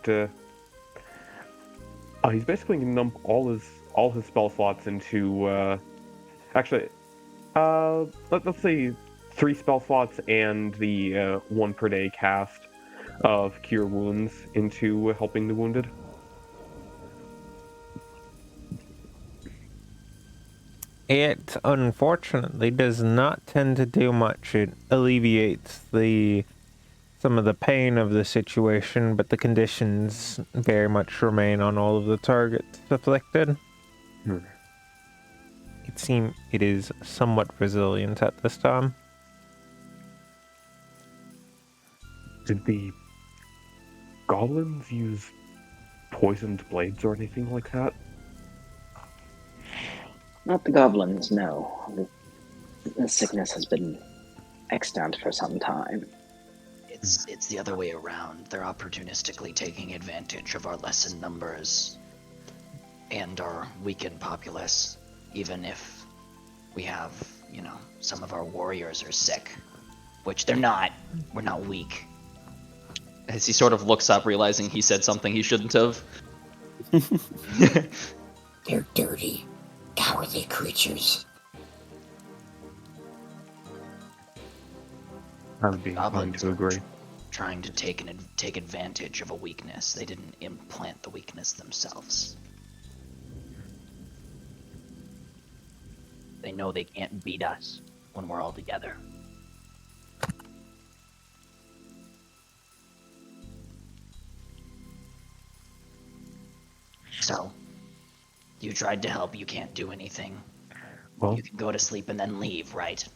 he's basically going to dump all his all his spell slots into actually let's say 3 spell slots and the 1 per day cast of Cure Wounds into helping the wounded. It unfortunately does not tend to do much. It alleviates some of the pain of the situation, but the conditions very much remain on all of the targets afflicted. It is somewhat resilient at this time. Did the goblins use poisoned blades or anything like that? Not the goblins, no. The sickness has been extant for some time. It's the other way around. They're opportunistically taking advantage of our lessened numbers and our weakened populace, even if we have, some of our warriors are sick, which they're not. We're not weak. As he sort of looks up, realizing he said something he shouldn't have. They're dirty, cowardly creatures. I would be inclined Goblins to are agree. trying to take advantage of a weakness. They didn't implant the weakness themselves. They know they can't beat us when we're all together. So, you tried to help, you can't do anything. Well, You can go to sleep and then leave, right?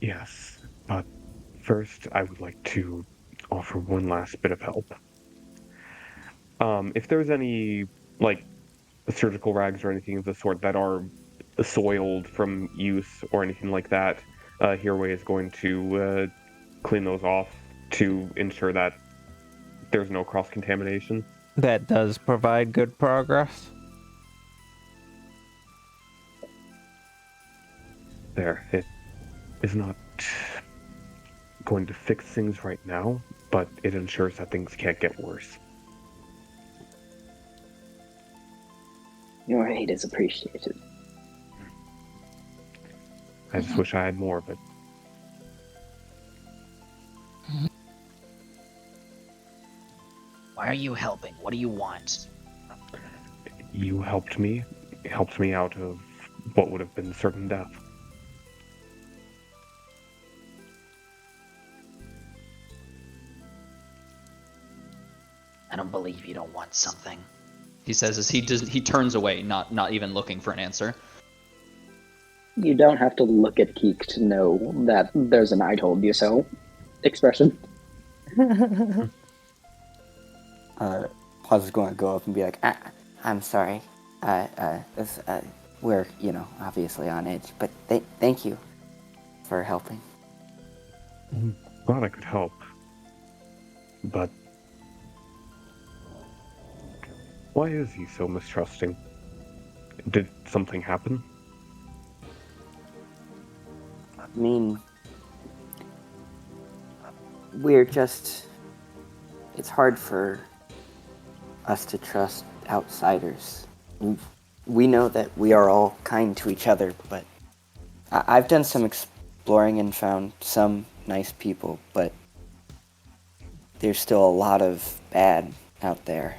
yes, but first I would like to offer one last bit of help. If there's any, like, surgical rags or anything of the sort that are soiled from use or anything like that, Hereway is going to clean those off to ensure that there's no cross-contamination. That does provide good progress. There, it is not going to fix things right now, but it ensures that things can't get worse. Your aid is appreciated. I just wish I had more of it. Why are you helping? What do you want? You helped me. It helped me out of what would have been certain death. I don't believe you don't want something. He says as he turns away, not even looking for an answer. You don't have to look at Keek to know that there's an "I told you so" expression. Paz is going to go up and be like, I'm sorry. We're, obviously on edge, but thank you for helping. Glad I could help. But why is he so mistrusting? Did something happen? I mean, it's hard for us to trust outsiders. We know that we are all kind to each other, but I've done some exploring and found some nice people, but there's still a lot of bad out there.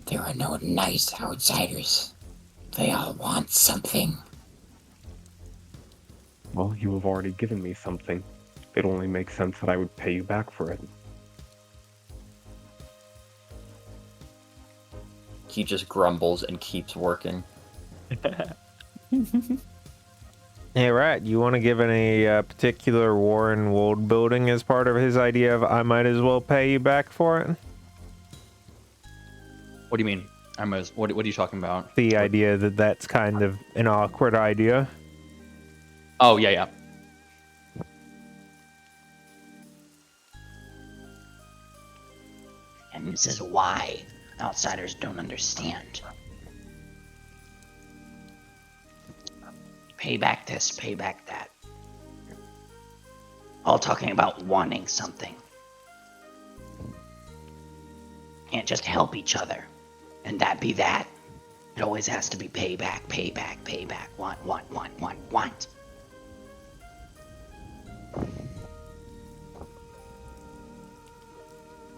There are no nice outsiders. They all want something. Well, you have already given me something. It only makes sense that I would pay you back for it. He just grumbles and keeps working. Hey, Rat, you want to give any particular Warren world building as part of his idea of I might as well pay you back for it? What do you mean? What are you talking about? The idea that that's kind of an awkward idea. Oh, yeah. And this is why outsiders don't understand. Pay back this, pay back that. All talking about wanting something. Can't just help each other. And that be that. It always has to be payback, payback, payback. Want.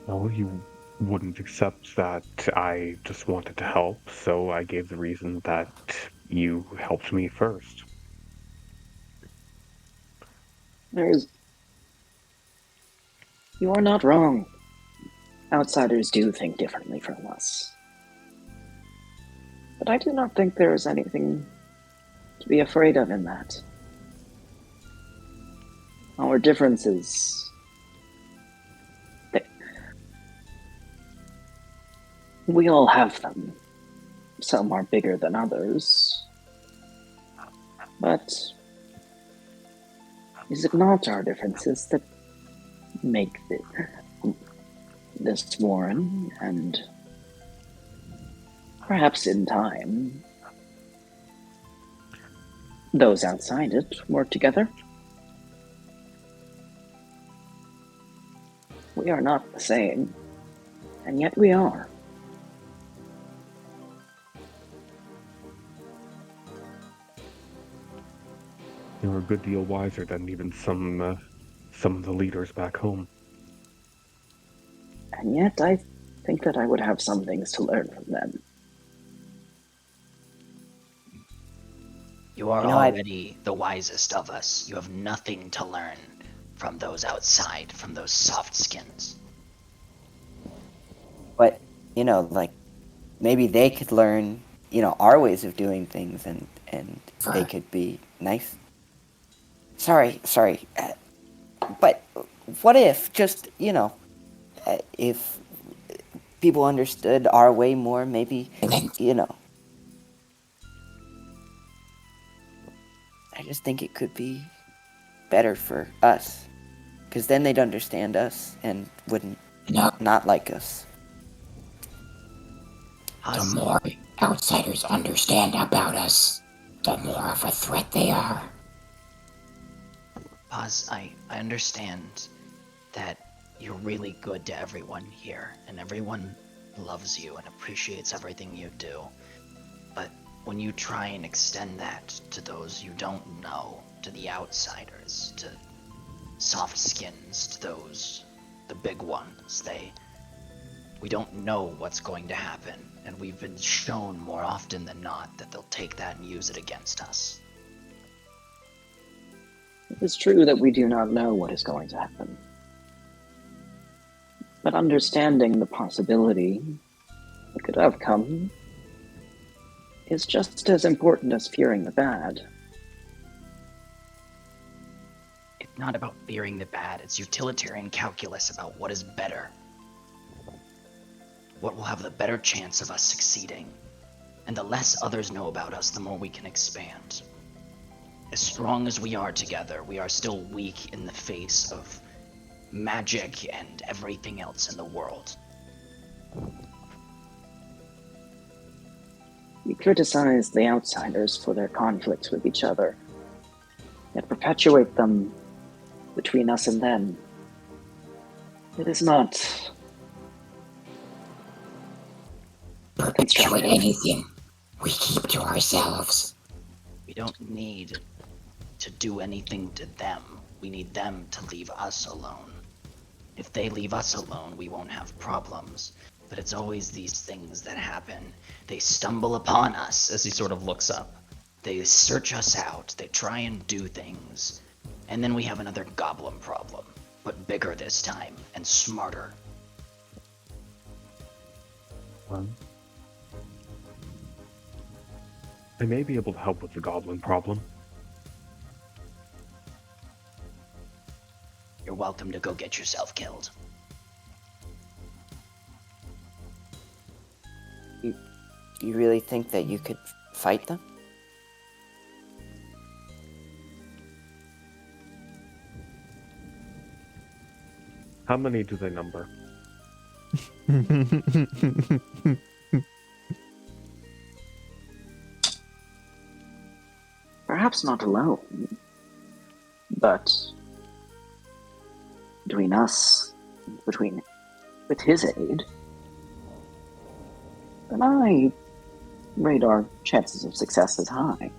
No, you wouldn't accept that I just wanted to help, so I gave the reason that you helped me first. You are not wrong. Outsiders do think differently from us. But I do not think there is anything to be afraid of in that. Our differences. We all have them. Some are bigger than others. But is it not our differences that make this Warren, and perhaps in time, those outside it work together? We are not the same, and yet we are. You're a good deal wiser than even some of the leaders back home. And yet I think that I would have some things to learn from them. You are You know, already the wisest of us. You have nothing to learn from those outside, from those soft skins. But, like, maybe they could learn, our ways of doing things, and they could be nice. Sorry. But what if, just, if people understood our way more, maybe, I just think it could be better for us. Because then they'd understand us and wouldn't not like us. The more outsiders understand about us, the more of a threat they are. Paz, I understand that you're really good to everyone here, and everyone loves you and appreciates everything you do. But when you try and extend that to those you don't know, to the outsiders, to soft skins, to those, the big ones, we don't know what's going to happen, and we've been shown more often than not that they'll take that and use it against us. It is true that we do not know what is going to happen. But understanding the possibility that could have come is just as important as fearing the bad. It's not about fearing the bad, it's utilitarian calculus about what is better. What will have the better chance of us succeeding. And the less others know about us, the more we can expand. As strong as we are together, we are still weak in the face of magic and everything else in the world. We criticize the outsiders for their conflicts with each other, yet perpetuate them between us and them. It is not perpetuate anything we keep to ourselves. We don't need to do anything to them. We need them to leave us alone. If they leave us alone, we won't have problems. But it's always these things that happen. They stumble upon us As he sort of looks up. They search us out. They try and do things. And then we have another goblin problem. But bigger this time and smarter. I may be able to help with the goblin problem. You're welcome to go get yourself killed. You really think that you could fight them? How many do they number? perhaps not alone, but between us, with his aid, then I rate our chances of success as high.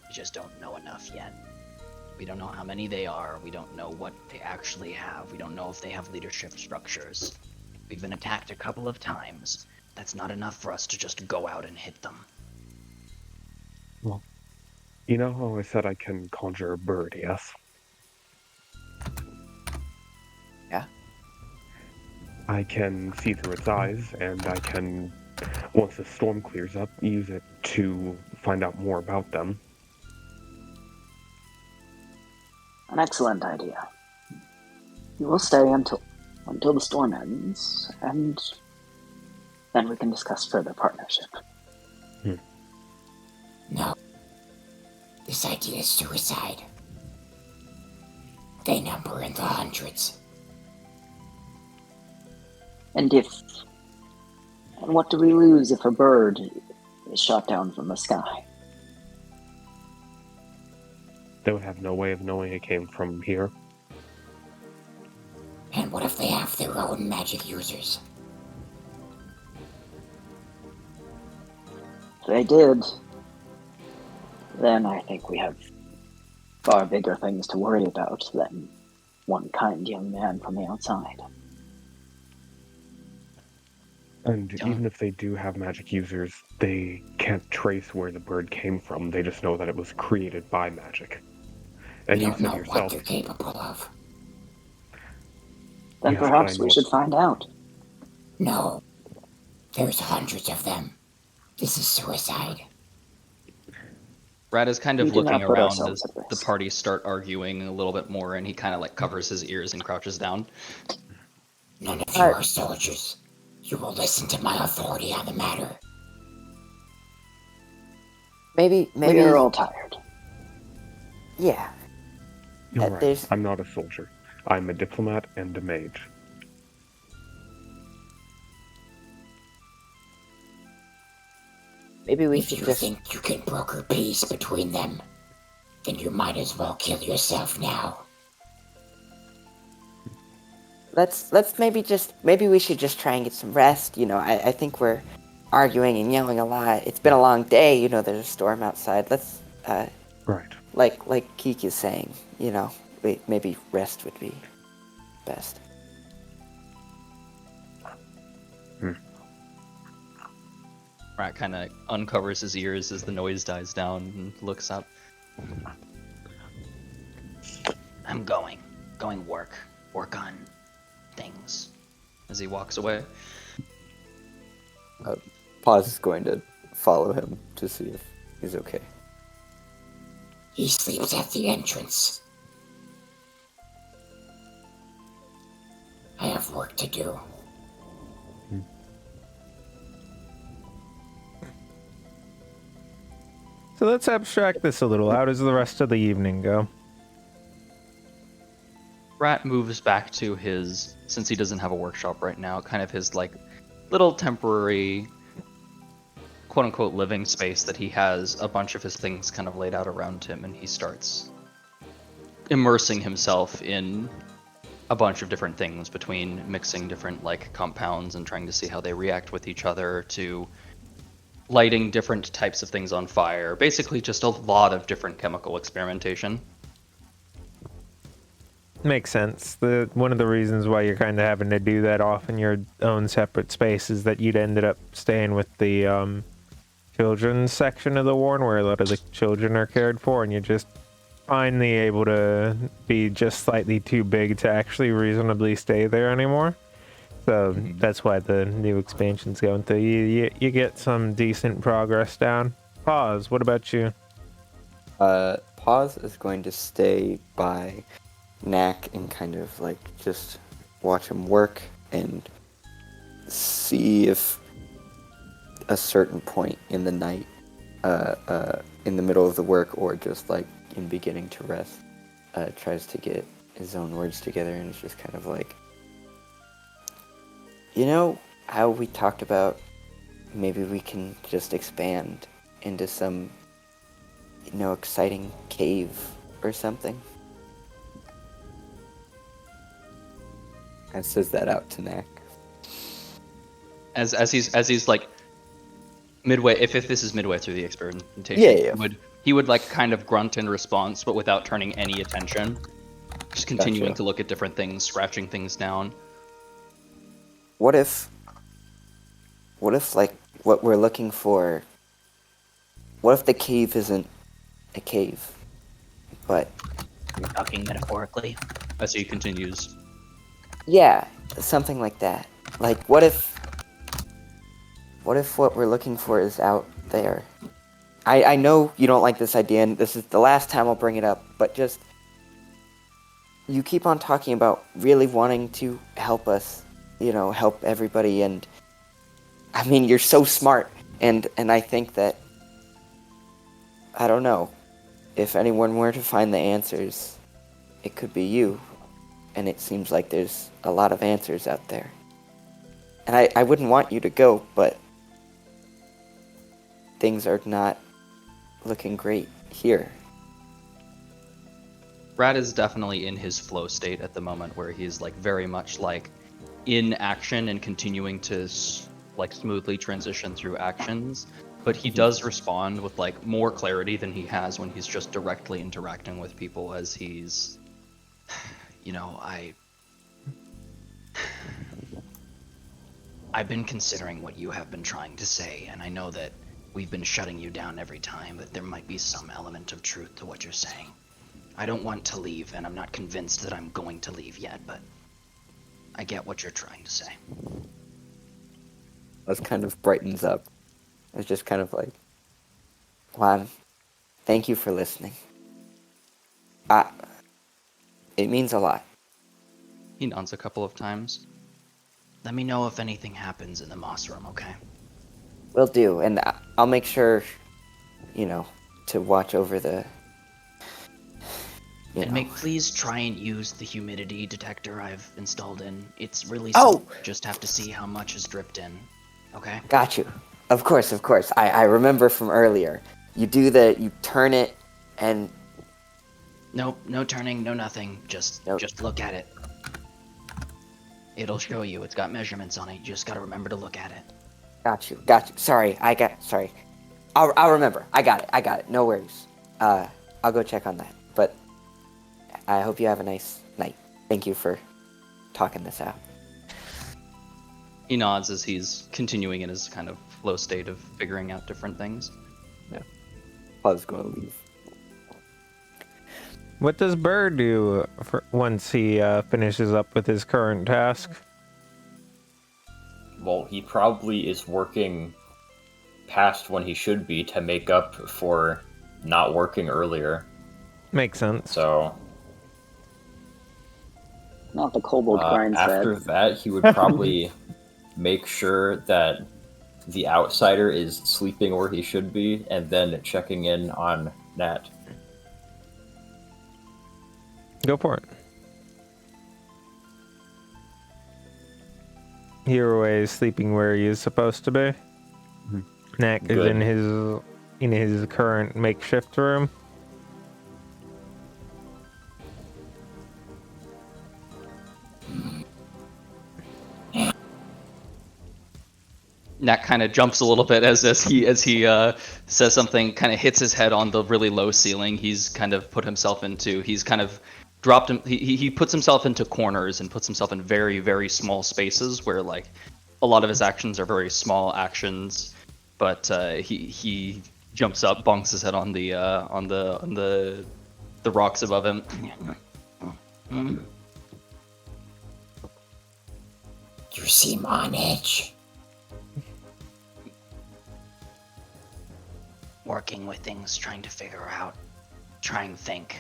We just don't know enough yet. We don't know how many they are. We don't know what they actually have. We don't know if they have leadership structures. We've been attacked a couple of times. That's not enough for us to just go out and hit them. Well, you know how I said I can conjure a bird, yes? Yeah. I can see through its eyes, and I can, once the storm clears up, use it to find out more about them. An excellent idea. You will stay until the storm ends, and then we can discuss further partnership. No. This idea is suicide. They number in the hundreds. And what do we lose if a bird is shot down from the sky? They would have no way of knowing it came from here. And what if they have their own magic users? If they did, then I think we have far bigger things to worry about than one kind young man from the outside. And even if they do have magic users, they can't trace where the bird came from. They just know that it was created by magic. And We you don't said know yourself, what they're capable of. Then Yes, but perhaps I know we should find out. No. There's hundreds of them. This is suicide. Rat is kind We of do not looking put around ourselves as at the risk. party start arguing a little bit more, and he kind of like covers his ears and crouches down. None of you are soldiers. You will listen to my authority on the matter. Maybe. We are all tired. Yeah. you're right. There's. I'm not a soldier. I'm a diplomat and a mage. Maybe we If should you just. think you can broker peace between them, then you might as well kill yourself now. Let's maybe we should just try and get some rest. I think we're arguing and yelling a lot. It's been a long day. There's a storm outside. Let's Right. like Keek is saying. Maybe rest would be best. Rat kind of uncovers his ears as the noise dies down and looks up. I'm going work on things. As he walks away. Paz is going to follow him to see if he's okay. He sleeps at the entrance. I have work to do. So let's abstract this a little. How does the rest of the evening go? Rat moves back to his, since he doesn't have a workshop right now, kind of his like little temporary quote unquote living space that he has a bunch of his things kind of laid out around him, and he starts immersing himself in a bunch of different things, between mixing different like compounds and trying to see how they react with each other, to lighting different types of things on fire. Basically just a lot of different chemical experimentation. Makes sense. One of the reasons why you're kind of having to do that off in your own separate space is that you'd ended up staying with the children's section of the warren, where a lot of the children are cared for, and you're just finally able to be just slightly too big to actually reasonably stay there anymore. So that's why the new expansion's going through. You get some decent progress down. Pause. What about you? Paz is going to stay by Knack and kind of like just watch him work and see if a certain point in the night, in the middle of the work or just like in beginning to rest, tries to get his own words together, and it's just kind of like, How we talked about maybe we can just expand into some, exciting cave or something. and says that out to Knack. As he's like midway, if this is midway through the experimentation, Yeah. he would like kind of grunt in response, but without turning any attention, just continuing Gotcha. to look at different things, scratching things down. What if like what we're looking for? What if the cave isn't a cave, but You're talking metaphorically. As he continues, yeah, something like that. Like what if what we're looking for is out there? I know you don't like this idea, and this is the last time I'll bring it up, but just you keep on talking about really wanting to help us, help everybody, and I mean you're so smart, and I think that I don't know if anyone were to find the answers, it could be you, and it seems like there's a lot of answers out there, and I wouldn't want you to go, but things are not looking great here. Rat is definitely in his flow state at the moment, where he's like very much like in action and continuing to like smoothly transition through actions. But he does respond with like more clarity than he has when he's just directly interacting with people, as he's, I've been considering what you have been trying to say, and I know that we've been shutting you down every time, but there might be some element of truth to what you're saying. I don't want to leave, and I'm not convinced that I'm going to leave yet, but I get what you're trying to say. It kind of brightens up. It's just kind of like, wow, thank you for listening. It means a lot. He nods a couple of times. Let me know if anything happens in the moss room, okay? Will do, and I'll make sure, to watch over the. Please try and use the humidity detector I've installed in. It's really Oh! simple. Just have to see how much has dripped in, okay? Got you. Of course. I remember from earlier. You turn it, and. Nope, no turning, no nothing. Just look at it. It'll show you. It's got measurements on it. You just gotta remember to look at it. Got you. Sorry. I'll remember. I got it. No worries. I'll go check on that. But I hope you have a nice night. Thank you for talking this out. He nods as he's continuing in his kind of flow state of figuring out different things. Yeah. I was going to leave. What does Burr do once he finishes up with his current task? Well, he probably is working past when he should be to make up for not working earlier. Makes sense. So Not the kobold grind after set. that, he would probably make sure that the outsider is sleeping where he should be, and then checking in on Nat. Go for it. Hero is sleeping where he is supposed to be. Mm-hmm. Knack is Good. in his current makeshift room. Nat kind of jumps a little bit as he says something, kind of hits his head on the really low ceiling. He's kind of put himself into. He's kind of dropped him. He puts himself into corners and puts himself in very, very small spaces where like a lot of his actions are very small actions. But he jumps up, bonks his head on the rocks above him. You seem on edge. Working with things, trying to figure out, try and think.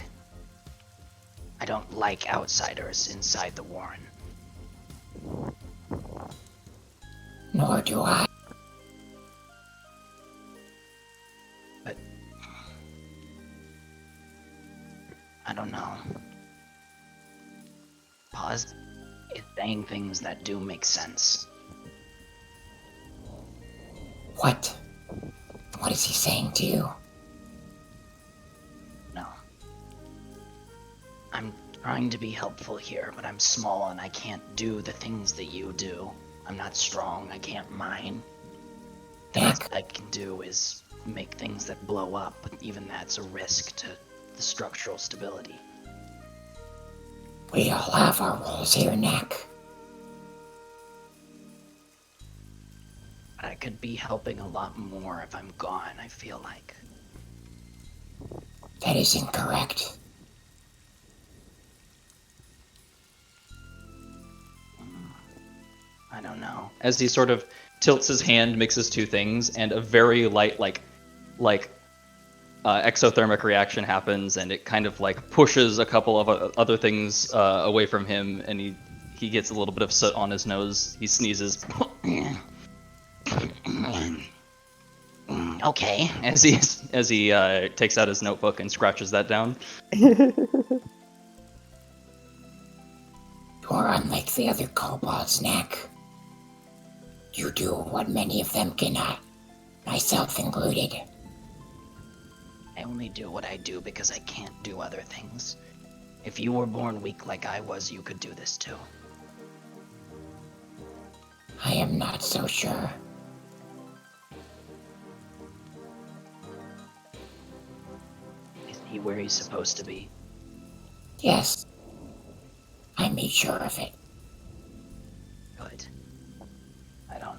I don't like outsiders inside the Warren. Nor do I. But I don't know. Pause is saying things that do make sense. What? What is he saying to you? No. I'm trying to be helpful here, but I'm small and I can't do the things that you do. I'm not strong. I can't mine. The best Heck, I can do is make things that blow up, but even that's a risk to the structural stability. we all have our roles here, Nick. I could be helping a lot more if I'm gone, I feel like. That is incorrect. I don't know. As he sort of tilts his hand, mixes two things, and a very light, exothermic reaction happens, and it kind of like pushes a couple of other things away from him, and he gets a little bit of soot on his nose. He sneezes Okay. as he takes out his notebook and scratches that down. You are unlike the other kobolds, Nick. You do what many of them cannot, myself included. I only do what I do because I can't do other things. If you were born weak like I was, you could do this too. I am not so sure. Is he where he's supposed to be? Yes, I made sure of it. Good. I don't.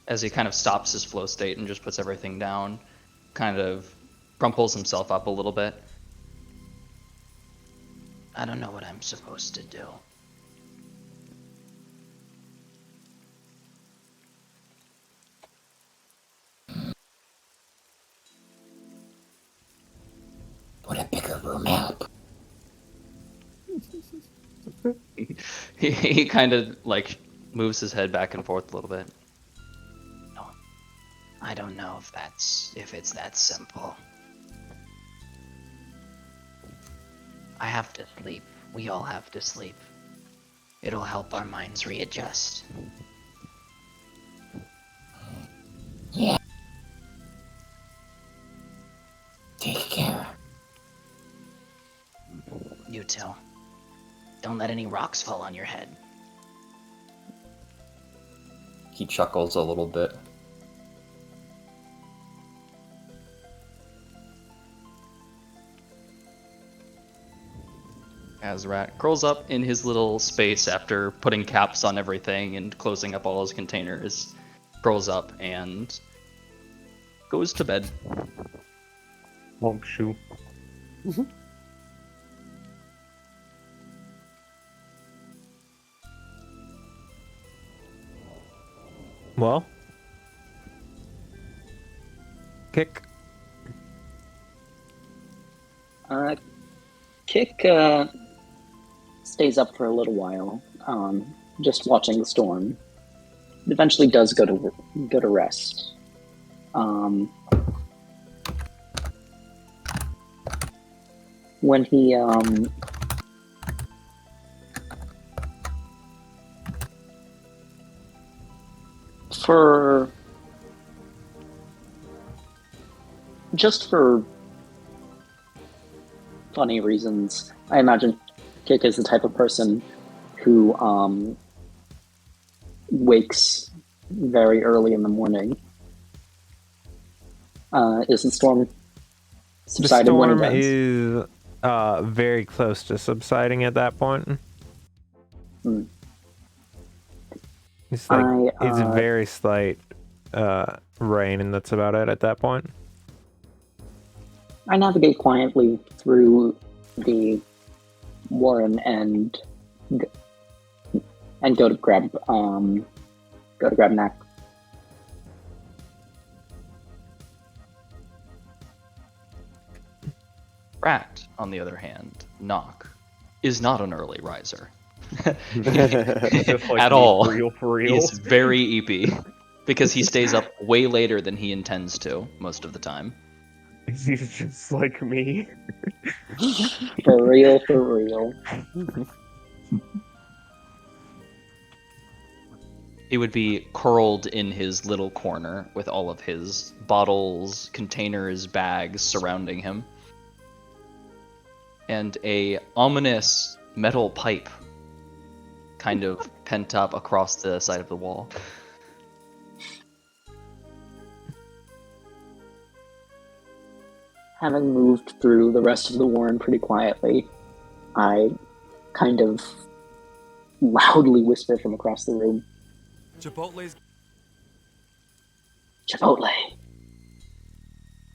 As he kind of stops his flow state and just puts everything down, kind of crumples himself up a little bit. I don't know what I'm supposed to do. Would a bigger room help? He kind of like moves his head back and forth a little bit. I don't know if it's that simple. I have to sleep. We all have to sleep. It'll help our minds readjust. Yeah. Take care. You too. Don't let any rocks fall on your head. He chuckles a little bit. As Rat curls up in his little space after putting caps on everything and closing up all his containers, curls up and goes to bed. Long shoe. Well, kick. Kick stays up for a little while, just watching the storm. It eventually does go to rest. When he for funny reasons, I imagine Kick is the type of person who wakes very early in the morning. Is the storm The subsided when he storm does? is very close to subsiding at that point. Hmm. It's like it's I, very slight rain, and that's about it at that point. I navigate quietly through the warren and go to grab Knack. Rat, on the other hand, Knock, is not an early riser. Just like At me, all. for real. He's very EP because he stays up way later than he intends to most of the time. He's just like me. For real. He would be curled in his little corner with all of his bottles, containers, bags surrounding him. And a ominous metal pipe kind of pent up across the side of the wall. Having moved through the rest of the warren pretty quietly, I kind of loudly whisper from across the room, Chipotle's. Chipotle.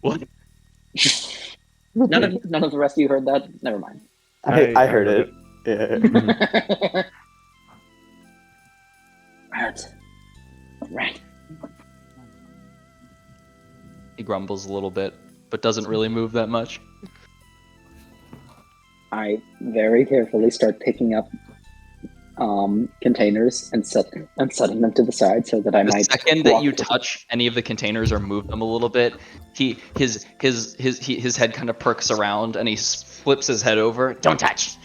What? None of the rest of you heard that? Never mind. I heard it. Yeah. Right. He grumbles a little bit, but doesn't really move that much. I very carefully start picking up containers and setting them to the side so that I The might. second that you touch any of the containers or move them a little bit, his head kind of perks around and he flips his head over. Don't touch.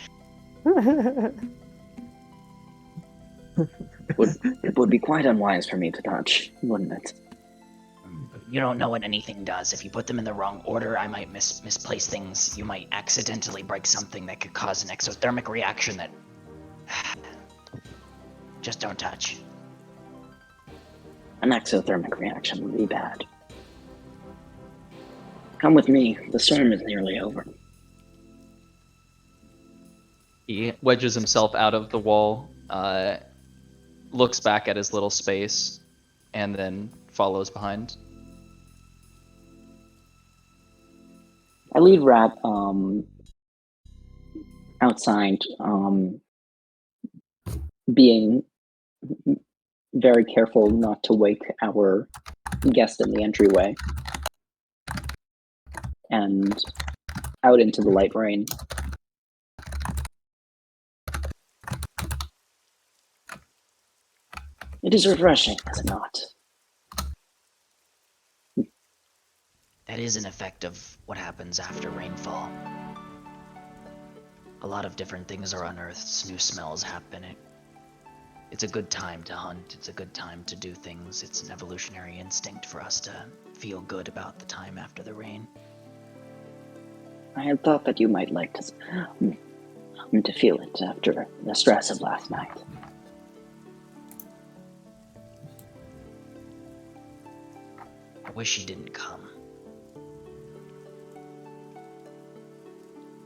It would be quite unwise for me to touch, wouldn't it? You don't know what anything does. If you put them in the wrong order, I might misplace things. You might accidentally break something that could cause an exothermic reaction that... Just don't touch. An exothermic reaction would be bad. Come with me. The storm is nearly over. He wedges himself out of the wall, looks back at his little space, and then follows behind. I lead Rat outside, being very careful not to wake our guest in the entryway, and out into the light rain. It is refreshing, is it not? That is an effect of what happens after rainfall. A lot of different things are unearthed, new smells happen. It's a good time to hunt, it's a good time to do things. It's an evolutionary instinct for us to feel good about the time after the rain. I had thought that you might like to feel it after the stress of last night. I wish he didn't come.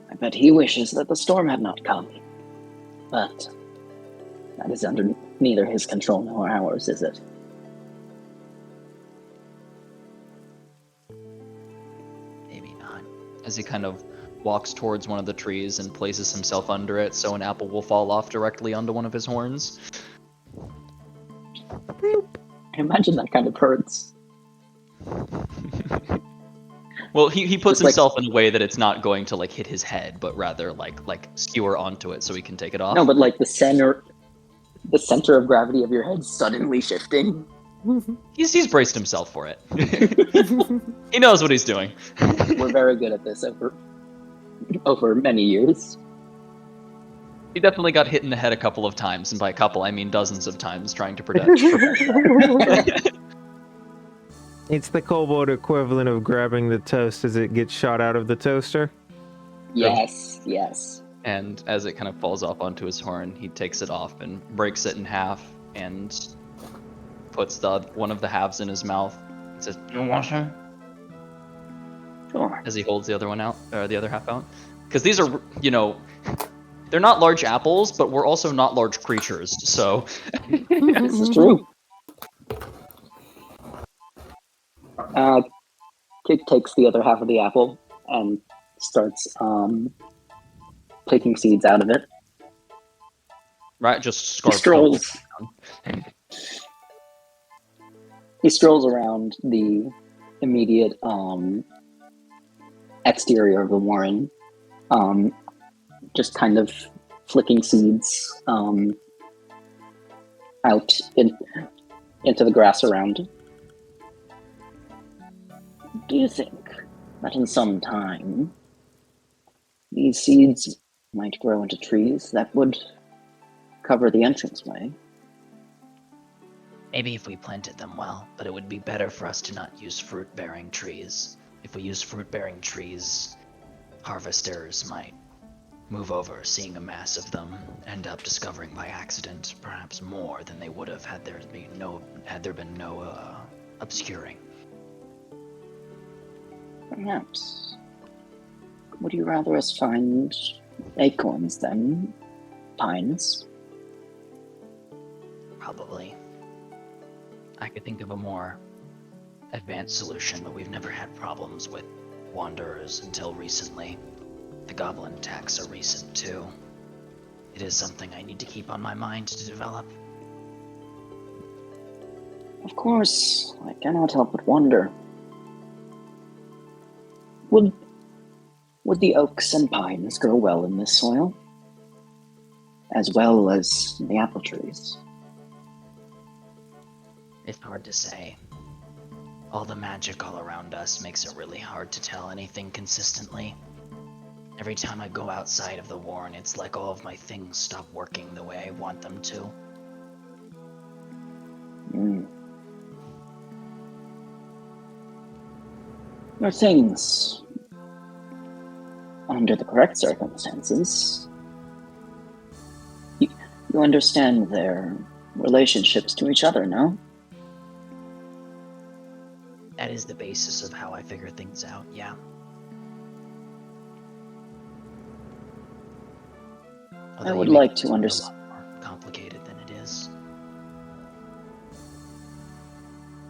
I bet he wishes that the storm had not come. But that is under neither his control nor ours, is it? Maybe not. As he kind of walks towards one of the trees and places himself under it so an apple will fall off directly onto one of his horns. I imagine that kind of hurts. Well, he puts Just like- himself in a way that it's not going to like hit his head, but rather like skewer onto it so he can take it off. No, but like the center of gravity of your head suddenly shifting. He's braced himself for it. He knows what he's doing. We're very good at this over many years. He definitely got hit in the head a couple of times, and by a couple I mean dozens of times trying to protect. It's the kobold equivalent of grabbing the toast as it gets shot out of the toaster. Yes, yes. And as it kind of falls off onto his horn, he takes it off and breaks it in half and puts one of the halves in his mouth. He says, "You want some?" Sure. As he holds the other one out, or the other half out. Because these are, they're not large apples, but we're also not large creatures, so... This is true. Kik takes the other half of the apple and starts taking seeds out of it. Right, just He scarf. strolls. He strolls around the immediate exterior of the warren, just kind of flicking seeds out into the grass around. Do you think that in some time these seeds might grow into trees that would cover the entranceway? Maybe if we planted them well, but it would be better for us to not use fruit-bearing trees. If we use fruit-bearing trees, harvesters might move over, seeing a mass of them, end up discovering by accident perhaps more than they would have had there been no obscuring. Perhaps. Would you rather us find acorns than pines? Probably. I could think of a more advanced solution, but we've never had problems with wanderers until recently. The goblin attacks are recent too. It is something I need to keep on my mind to develop. Of course, I cannot help but wonder. Would the oaks and pines grow well in this soil? As well as the apple trees? It's hard to say. All the magic all around us makes it really hard to tell anything consistently. Every time I go outside of the warren, it's like all of my things stop working the way I want them to. Your things, under the correct circumstances, you understand their relationships to each other, no? That is the basis of how I figure things out, yeah. I would like to understand. A lot more complicated than it is.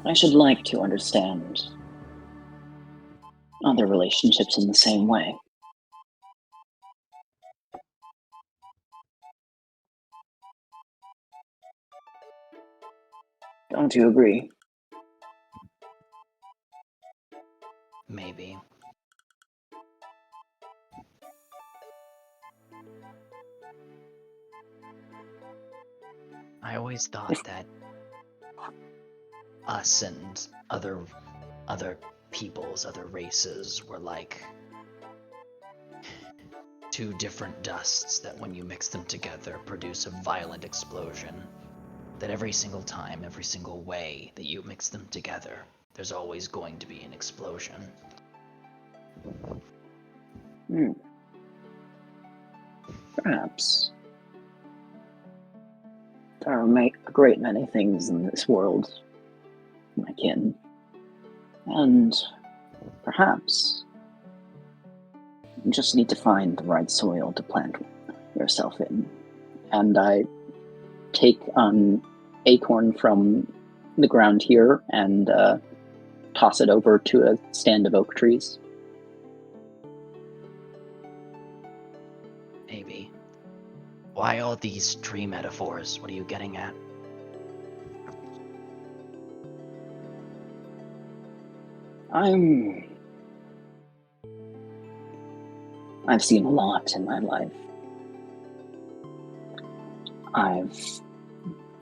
I should like to understand other relationships in the same way. Don't you agree? Maybe. I always thought that us and other peoples, other races were like two different dusts that when you mix them together produce a violent explosion. That every single time, every single way that you mix them together, there's always going to be an explosion. Perhaps. There are a great many things in this world, my kin. And perhaps you just need to find the right soil to plant yourself in. And I take an acorn from the ground here and toss it over to a stand of oak trees. Maybe. Why all these tree metaphors? What are you getting at? I've seen a lot in my life. I've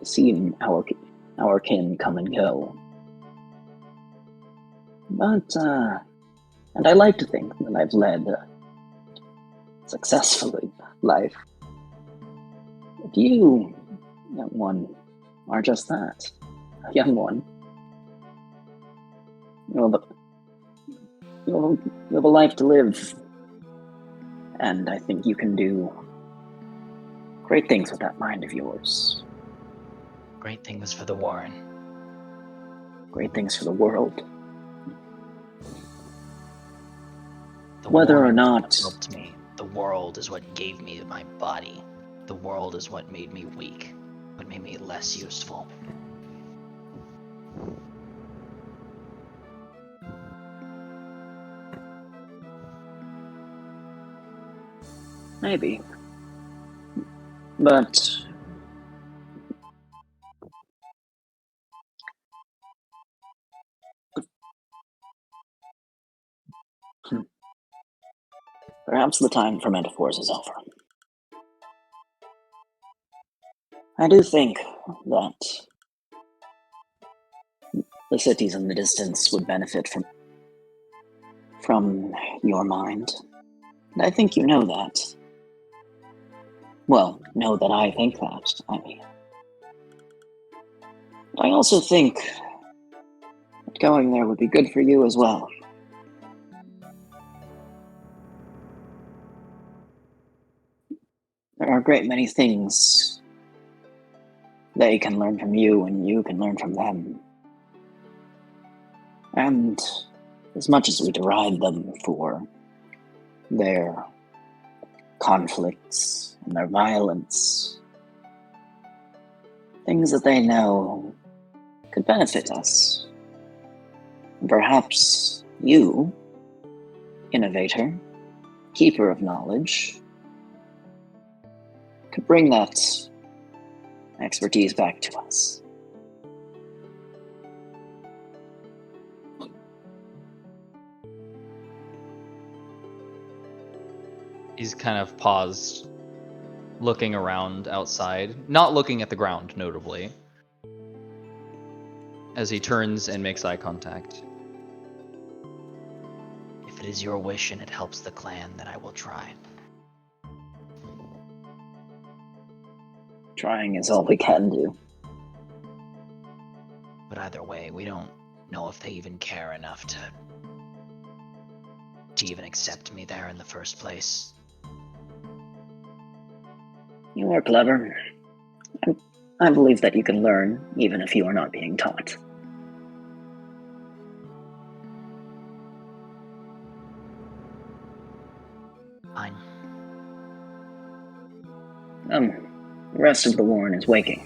seen our kin come and go. But, and I like to think that I've led a successful life. But you, young one, are just that, a young one. You have a life to live, and I think you can do great things with that mind of yours. Great things for the Warren. Great things for the world. The Whether Warren or not is what helped me. The world is what gave me my body. The world is what made me weak, what made me less useful. Maybe. But perhaps the time for metaphors is over. I do think that the cities in the distance would benefit from your mind. And I think you know that. Well, know that I think that, I mean. But I also think that going there would be good for you as well. There are a great many things they can learn from you, and you can learn from them. And as much as we deride them for their conflicts and their violence, things that they know could benefit us. And perhaps you, innovator, keeper of knowledge, could bring that expertise back to us. He's kind of paused, looking around outside, not looking at the ground, notably, as he turns and makes eye contact. If it is your wish and it helps the clan, then I will try. Trying is all we can do. But either way, we don't know if they even care enough to even accept me there in the first place. You are clever. I believe that you can learn, even if you are not being taught. Fine. The rest of the Warren is waking.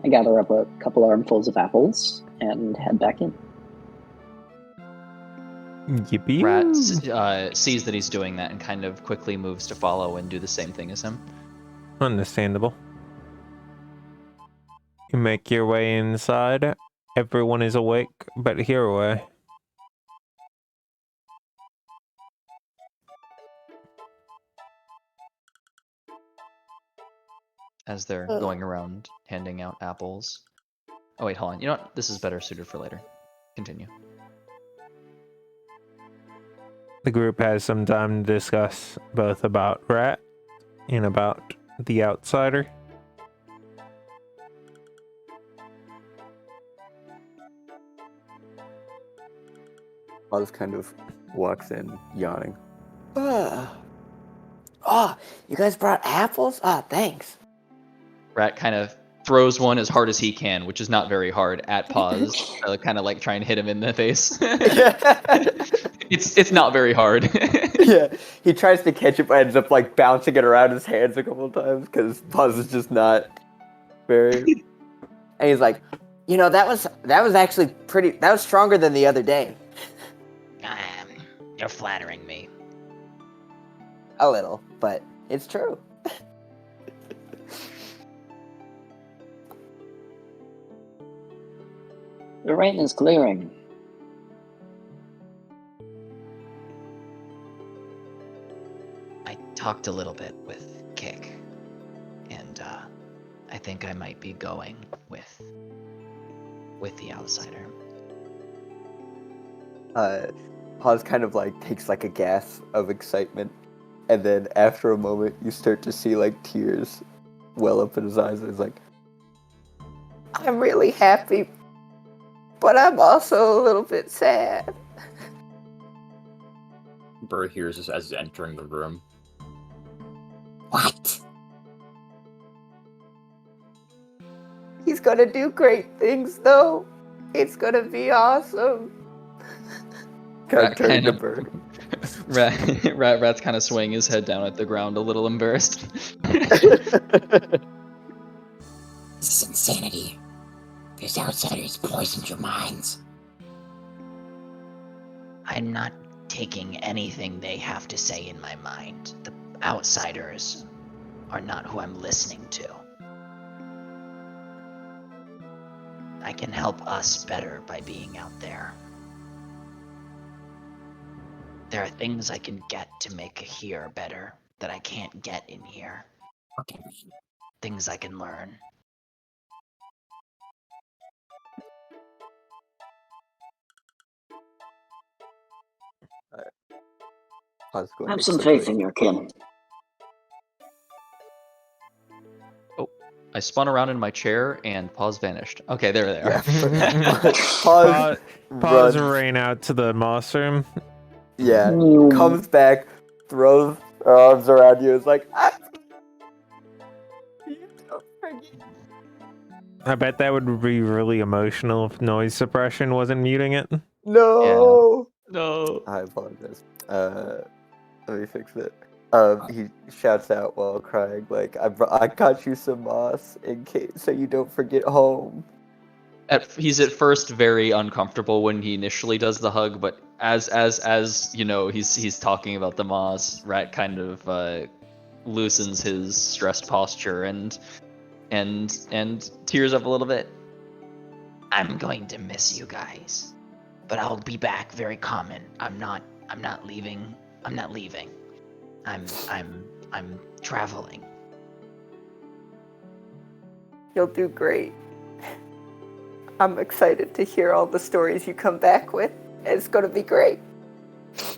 I gather up a couple armfuls of apples and head back in. Yippee. Rat sees that he's doing that and kind of quickly moves to follow and do the same thing as him. Understandable. You make your way inside. Everyone is awake, but Hiraway. As they're going around handing out apples. Oh wait, hold on. You know what? This is better suited for later. Continue. The group has some time to discuss both about Rat and about the outsider. Oz kind of walks in, yawning. Oh, you guys brought apples? Ah, thanks. Rat kind of throws one as hard as he can, which is not very hard, at Paz, kind of like trying to hit him in the face. It's not very hard. Yeah, he tries to catch it, but ends up like bouncing it around his hands a couple of times because Paz is just not very. And he's like, you know, that was actually pretty. That was stronger than the other day. You're flattering me. A little, but it's true. The rain is clearing. I talked a little bit with Kick, and I think I might be going with the outsider. Paz kind of like takes like a gasp of excitement, and then after a moment, you start to see like tears well up in his eyes. And he's like, "I'm really happy, but I'm also a little bit sad." Burr hears this as he's entering the room. What? He's gonna do great things, though. It's gonna be awesome. Rat Turning kind to of- Burr. Rat's kind of swaying his head down at the ground, a little embarrassed. This is insanity. These outsiders poisoned your minds. I'm not taking anything they have to say in my mind. The outsiders are not who I'm listening to. I can help us better by being out there. There are things I can get to make here better that I can't get in here. Okay. Things I can learn. Have some faith in your kin. I spun around in my chair and Paws vanished. Okay, there they are. Yeah. Pause. Pause runs. ran out to the moss room. Yeah. You- Comes back, throws her arms around you. Is like, you don't forget. I bet that would be really emotional if noise suppression wasn't muting it. No. No. I apologize. Let me fix it. He shouts out while crying, like, I got you some moss in case, so you don't forget home. He's at first very uncomfortable when he initially does the hug, but as you know, he's talking about the moss. Rat kind of loosens his stressed posture and tears up a little bit. I'm going to miss you guys, but I'll be back very common. I'm not leaving. I'm not leaving. I'm traveling. You'll do great. I'm excited to hear all the stories you come back with. It's gonna be great. This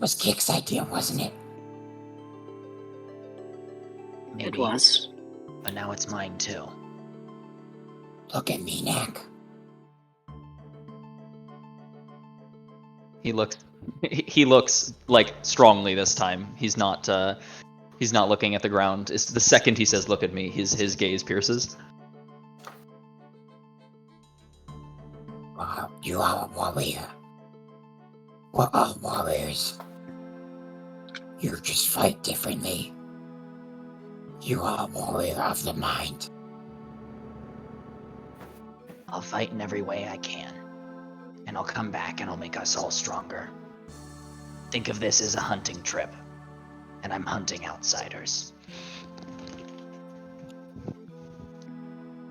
was Kick's idea, wasn't it? Maybe, It was. but now it's mine too. Look at me, Knack. He looks like strongly this time. He's not looking at the ground. It's the second he says, "Look at me," his gaze pierces. You are a warrior. We're all warriors. You just fight differently. You are a warrior of the mind. I'll fight in every way I can, and I'll come back and I'll make us all stronger. Think of this as a hunting trip, and I'm hunting outsiders.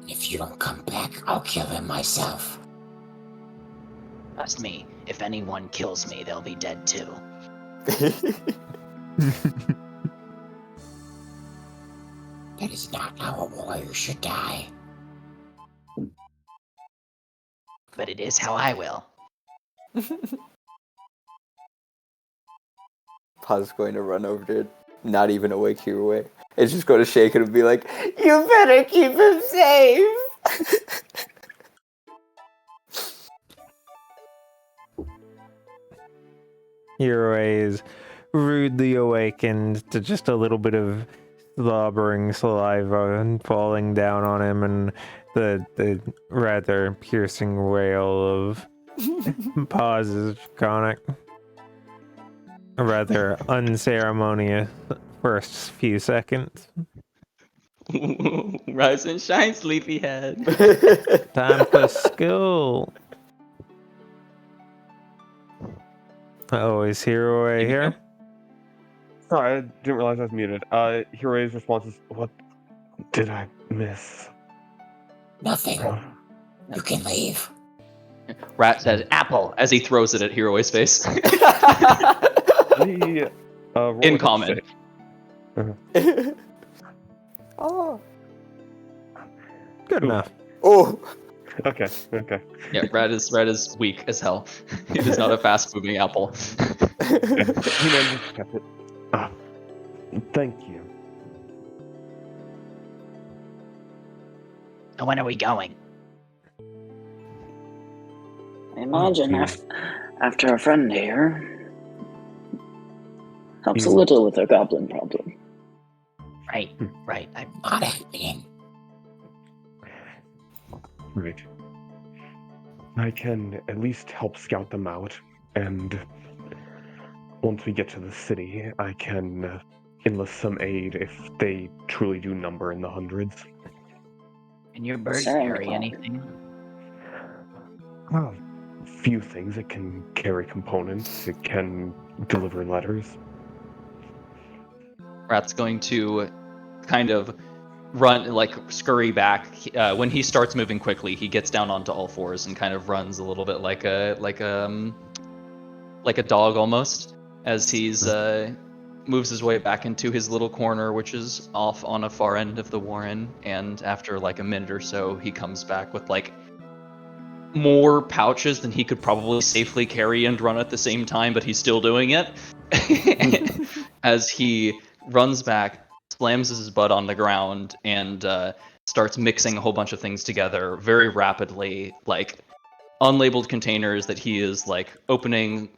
If you don't come back, I'll kill him myself. Trust me, if anyone kills me, they'll be dead too. That is not how a warrior should die. But it is how I will. Pa's going to run over to not even awake Hirue. It's just going to shake it and be like, you better keep him safe! Hirue is rudely awakened to just a little bit of slobbering saliva and falling down on him, and the rather piercing wail of Pause is iconic. A rather unceremonious first few seconds. Rise and shine, sleepyhead. Time for school. Oh, is Hirue here? Sorry, I didn't realize I was muted. Hirue's response is, what did I miss? Nothing. You can leave. Rat says apple as he throws it at Hirue's face. Roll In a common. save. Oh. Good enough. Oh. Okay. Yeah, Rat is weak as hell. It is not a fast-moving apple. He manages to catch it. Thank you. And when are we going? I imagine after a friend here helps a little with our goblin problem. Right. Not happening. Right. I can at least help scout them out, and once we get to the city, I can enlist some aid if they truly do number in the hundreds. And your bird Sound carry plan. anything? Few things. It can carry components. It can deliver letters. Rat's going to kind of run, like scurry back. When he starts moving quickly, he gets down onto all fours and kind of runs a little bit like a dog almost, as he's moves his way back into his little corner, which is off on a far end of the warren. And after like a minute or so, he comes back with like more pouches than he could probably safely carry and run at the same time, but he's still doing it. As he runs back, slams his butt on the ground and starts mixing a whole bunch of things together very rapidly, like unlabeled containers that he is like opening,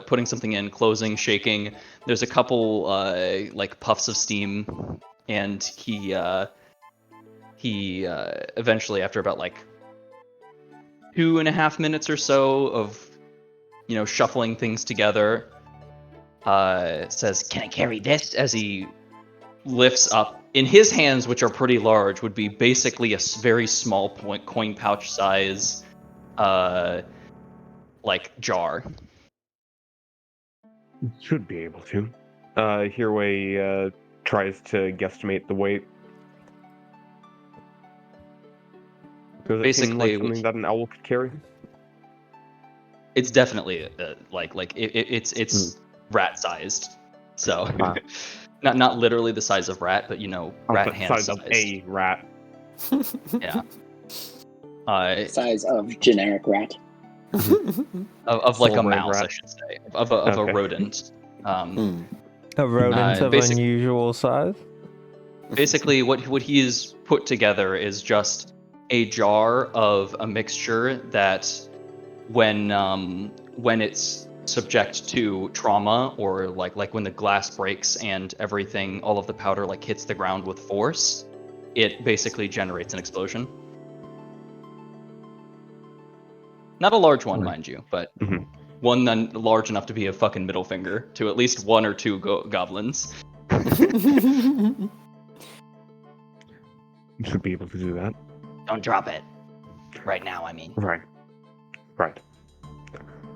putting something in, closing, shaking. There's a couple like puffs of steam, and he eventually, after about like 2.5 minutes or so of shuffling things together, says, Can I carry this? as he lifts up in his hands, which are pretty large, would be basically a very small coin pouch size like jar. Should be able to. Hirway tries to guesstimate the weight. Does it seem like Basically, something that an owl could carry? it's definitely it's rat sized, so not literally the size of rat, but rat The hand size sized. of a rat. Yeah. Size of generic rat. Of like a Full red mouse, I rat. should say, of a Okay. rodent. A rodent of basic- unusual size. Basically, what he's put together is just a jar of a mixture that, when it's subject to trauma, or like when the glass breaks and everything, all of the powder like hits the ground with force, it basically generates an explosion. Not a large one, mind you, but one large enough to be a fucking middle finger to at least one or two goblins. You should be able to do that. Don't drop it. Right now, I mean. Right. Right.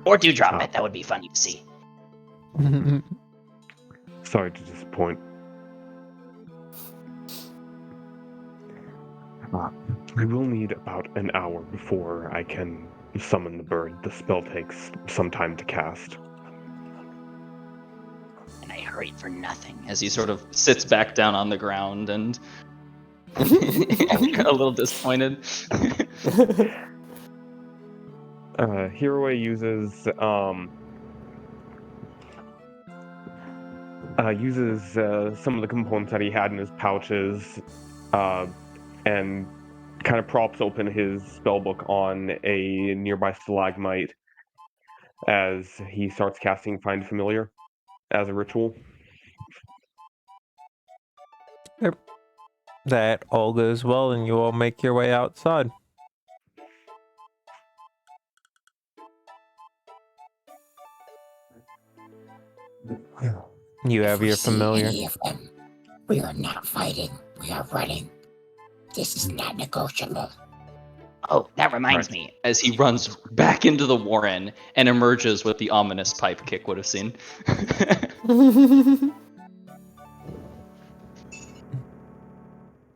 Or do drop it. That would be funny to see. Sorry to disappoint. We will need about an hour before I can summon the bird. The spell takes some time to cast. And I hurried for nothing. As he sort of sits back down on the ground and a little disappointed. Hirway uses some of the components that he had in his pouches, and kind of props open his spellbook on a nearby stalagmite as he starts casting Find Familiar as a ritual. That all goes well, and you all make your way outside. You have If we your see familiar. any of them, we are not fighting. We are running. This is not negotiable. Oh, that reminds me. As he runs back into the warren and emerges with the ominous pipe Kick would have seen.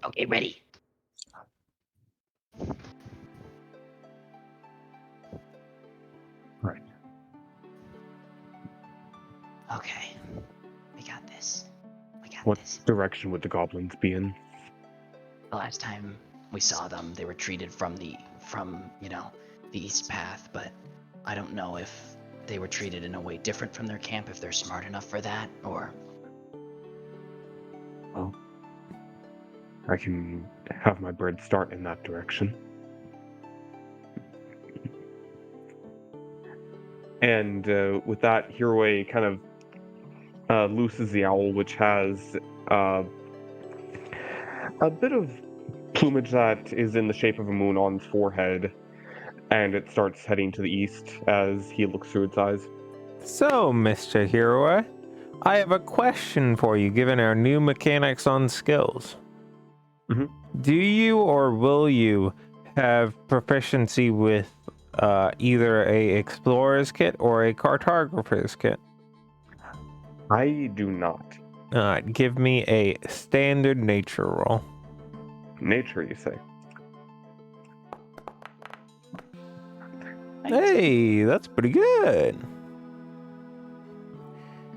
Okay, ready. Right. Okay. We got this. We got What this. direction would the goblins be in? The last time we saw them, they retreated from the east path, but I don't know if they were treated in a way different from their camp, if they're smart enough for that, or... Well, I can have my bird start in that direction. And with that, Hirway kind of looses the owl, which has a bit of plumage that is in the shape of a moon on its forehead, and it starts heading to the east as he looks through its eyes. So, Mr. Hirway, I have a question for you, given our new mechanics on skills. Mhm. Do you or will you have proficiency with either a explorer's kit or a cartographer's kit? I do not. Give me a standard nature roll. Nature, you say? Hey, that's pretty good.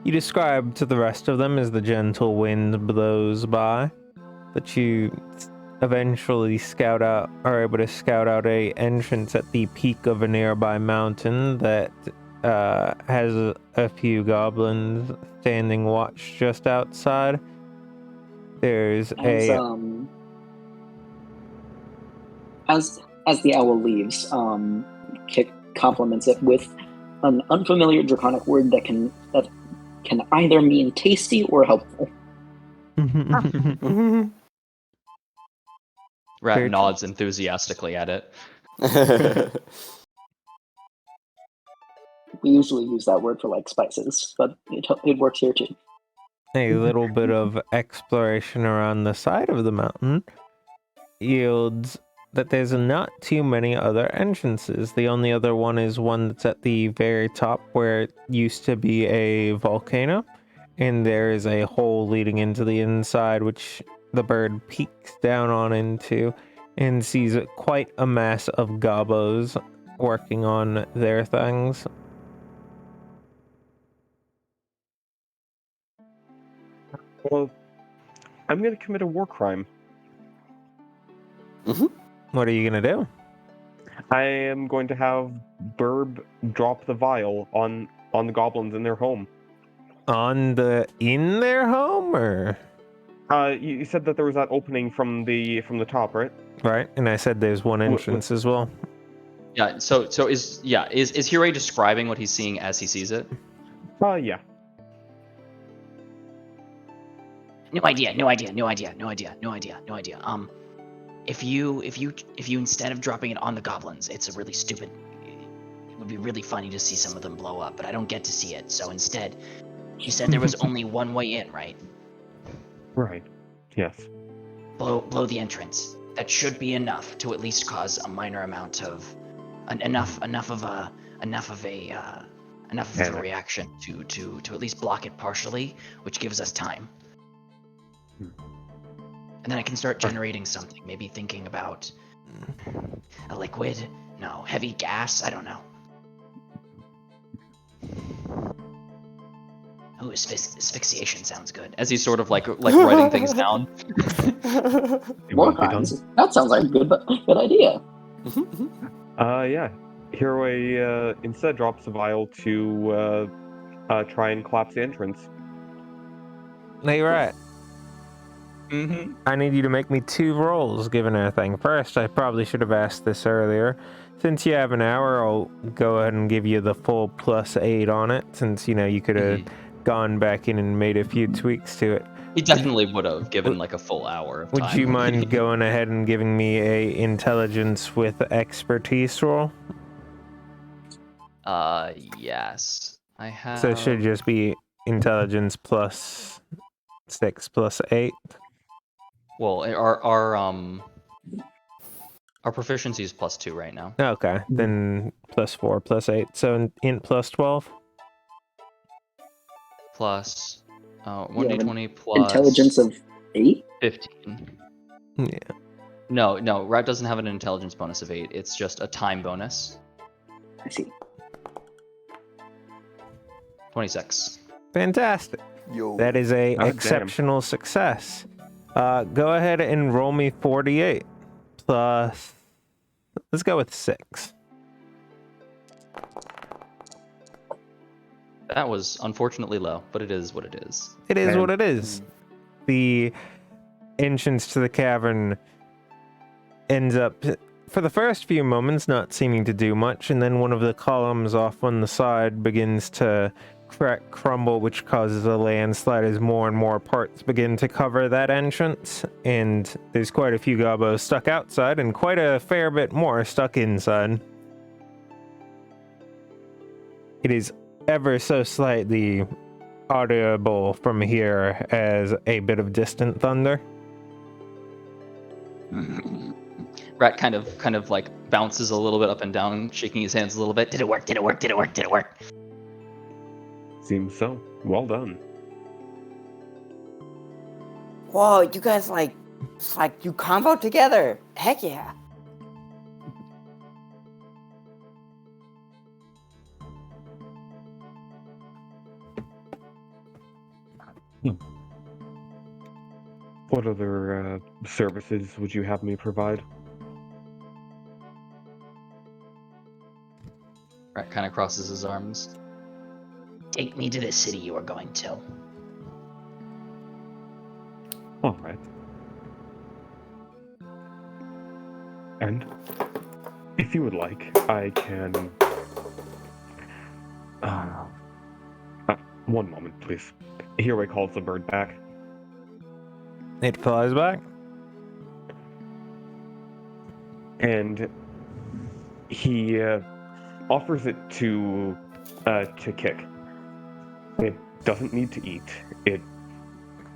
You describe to the rest of them as the gentle wind blows by, that you eventually are able to scout out a entrance at the peak of a nearby mountain that has a few goblins standing watch just outside. There's As a as the owl leaves, Kit compliments it with an unfamiliar draconic word that can either mean tasty or helpful. Rat Very nods enthusiastically at it. We usually use that word for like spices, but it works here too. a little bit of exploration around the side of the mountain yields that there's not too many other entrances. The only other one is one that's at the very top where it used to be a volcano, and there is a hole leading into the inside which the bird peeks down on into and sees quite a mass of gobos working on their things. Well, I'm going to commit a war crime. What are you gonna do? I am going to have Burb drop the vial on the goblins in their home. In their home, or You said that there was that opening from the top, right? right? And I said there's one entrance as well. Yeah. So is Hirai describing what he's seeing as he sees it? Yeah. No idea. If you instead of dropping it on the goblins, it's a really stupid. It would be really funny to see some of them blow up, but I don't get to see it. So instead, you said there was only one way in, right? Right. Yes. Blow the entrance. That should be enough to at least cause a minor amount of enough of a reaction to at least block it partially, which gives us time. And then I can start generating something, maybe thinking about a liquid, no, heavy gas, I don't know. Ooh, asphyxiation sounds good. As he's sort of like writing things down. More crimes. That sounds like a good idea. Yeah. Hiroi instead drops the vial to try and collapse the entrance. Hey, right. Mm-hmm. I need you to make me 2 rolls, given everything. First, I probably should have asked this earlier. Since you have an hour, I'll go ahead and give you the full +8 on it, since, you could have gone back in and made a few tweaks to it. He definitely would have given like a full hour of time. Would you mind going ahead and giving me a intelligence with expertise roll? Yes. I have... So it should just be intelligence +6 +8. Well, our proficiency is +2 right now. Okay, then +4 +8. So int +12. Plus 1d20 plus Intelligence of 8? 15. Yeah. No, Rat doesn't have an intelligence bonus of 8. It's just a time bonus. I see. 26. Fantastic. Yo. That is a Oh, exceptional success. Go ahead and roll me 48 plus. Let's go with 6. That was unfortunately low, but it is what it is. It is what it is. The entrance to the cavern ends up, for the first few moments, not seeming to do much, and then one of the columns off on the side begins to crumble, which causes a landslide as more and more parts begin to cover that entrance, and there's quite a few gobos stuck outside and quite a fair bit more stuck inside. It is ever so slightly audible from here as a bit of distant thunder. Rat kind of like bounces a little bit up and down, shaking his hands a little bit. Did it work? Did it work? Did it work? Did it work? Seems so. Well done. Whoa, you guys you combo together. Heck yeah. What other services would you have me provide? Rat kind of crosses his arms. Take me to the city you are going to. All right. And if you would like, I can. One moment, please. Hiroi calls the bird back. It flies back. And he offers it to Kick. It doesn't need to eat.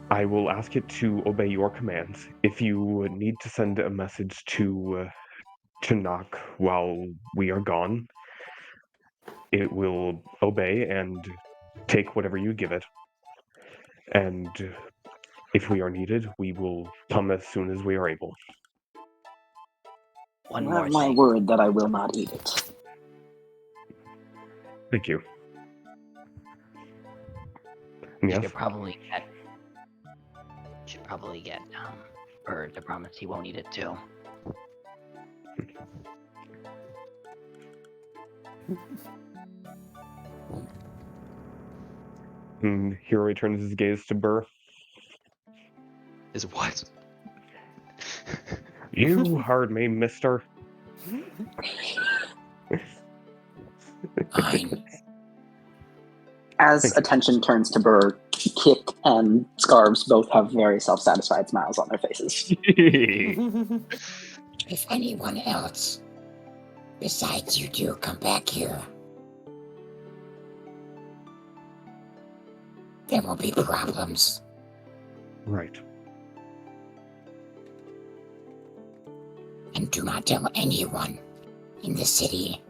I will ask it to obey your commands. If you need to send a message to Knock while we are gone, it will obey and take whatever you give it. And if we are needed, we will come as soon as we are able. One You more have my thing. word that I will not eat it. Thank you. You Yes? should probably get Bird to promise he won't eat it too. And Hiroi turns his gaze to Burr. Is what? You heard me, mister. Fine. As Thank you. attention turns to Burr, Kick and Scarves both have very self-satisfied smiles on their faces. If anyone else besides you two come back here, there will be problems. Right. And do not tell anyone in the city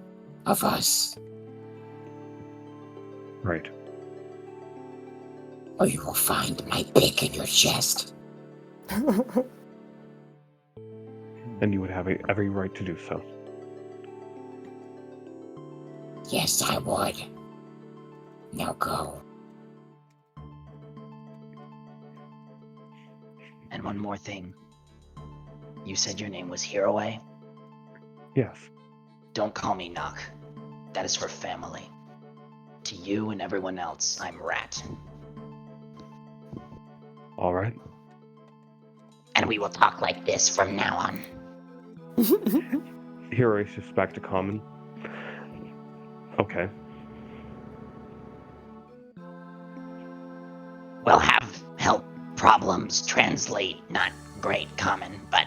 of us, Right. or you will find my pick in your chest. And you would have every right to do so. Yes, I would. Now go. And one more thing. You said your name was Hiroi? Yes. Don't call me Knock. That is for family. To you and everyone else, I'm Rat. All right. And we will talk like this from now on. Hiroi shifts back to common. Okay. We'll have help problems translate, not great common, but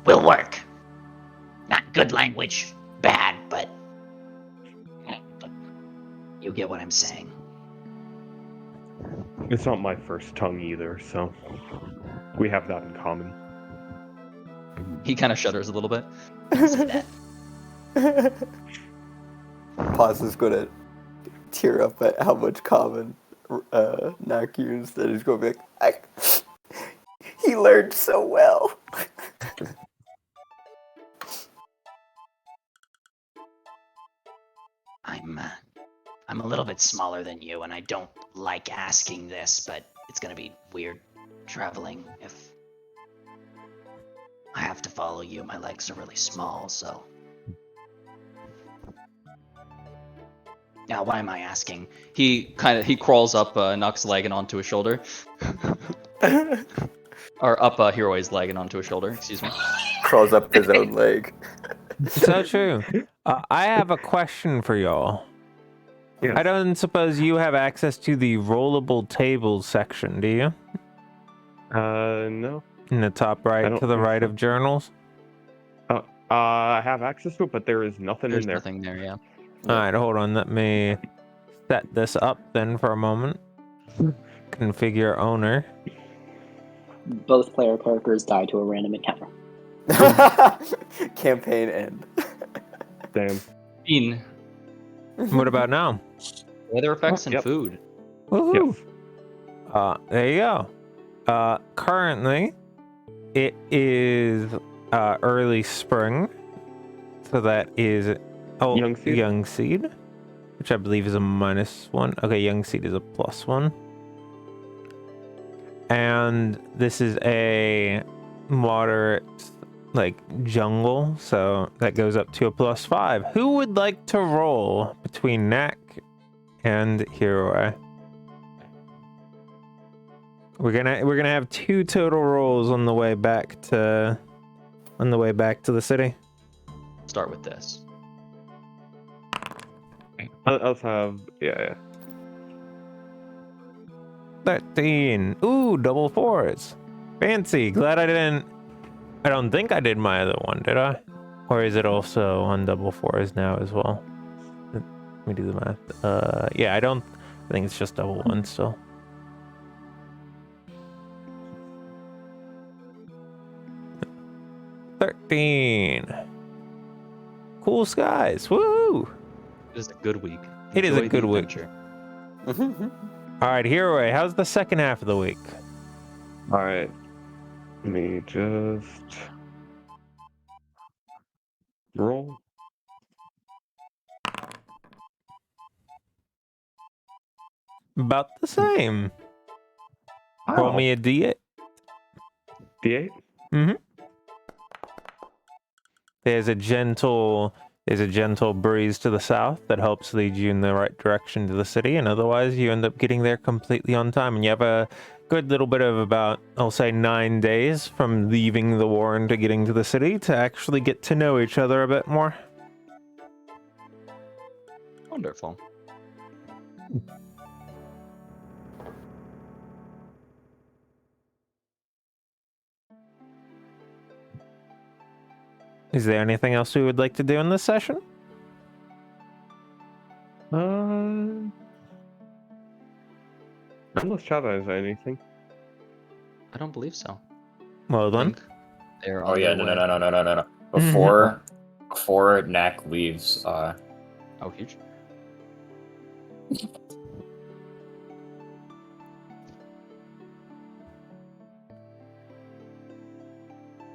will work. Not good language, bad, but You get what I'm saying. It's not my first tongue either, so we have that in common. He kind of shudders a little bit. Don't say that. Paz is gonna tear up at how much common Nak used, and he's gonna be like, he learned so well. I'm a little bit smaller than you, and I don't like asking this, but it's gonna be weird traveling if I have to follow you. My legs are really small, so. Now, why am I asking? He crawls up Nox's leg and onto his shoulder. Or up Hiroi's leg and onto his shoulder, excuse me. Crawls up his own leg. So true. I have a question for y'all. Yes. I don't suppose you have access to the rollable tables section, do you? No. In the top I right don't to the think right so. of journals? I have access to it, but there is nothing There's in there. nothing there, yeah. Alright, hold on. Let me set this up then for a moment. Configure owner. Both player characters die to a random encounter. Campaign end. Damn. Bean, What about now? weather effects and Yep. food. Woohoo! Yes. There you go. Currently, it is early spring. So that is Young seed? which I believe is a -1. Okay, young seed is a +1. And this is a moderate, like, jungle, so that goes up to a +5. Who would like to roll between Nak and Hiroi? We're gonna have 2 total rolls on the way back to the city. Start with this. Let's have yeah. 13. Ooh, double 4s. Fancy. Glad I didn't. I don't think I did my other one, did I? Or is it also on double 4s now as well? Let me do the math. Yeah, I don't. I think it's just double 1 still. $13. Cool skies. Woo! It is a good week. It is a Enjoy good the week. adventure. All right, Hero, how's the second half of the week? All right. Let me just roll. About the same. Roll me a D8. D8. Mm-hmm. There's a gentle breeze to the south that helps lead you in the right direction to the city, and otherwise you end up getting there completely on time. And you have a good little bit of about, I'll say, 9 days from leaving the Warren to getting to the city to actually get to know each other a bit more. Wonderful. Is there anything else we would like to do in this session? Unless Chava has anything. I don't believe so. Well I then. think they're Oh on yeah, their no. way. Before Knack leaves, Oh, huge.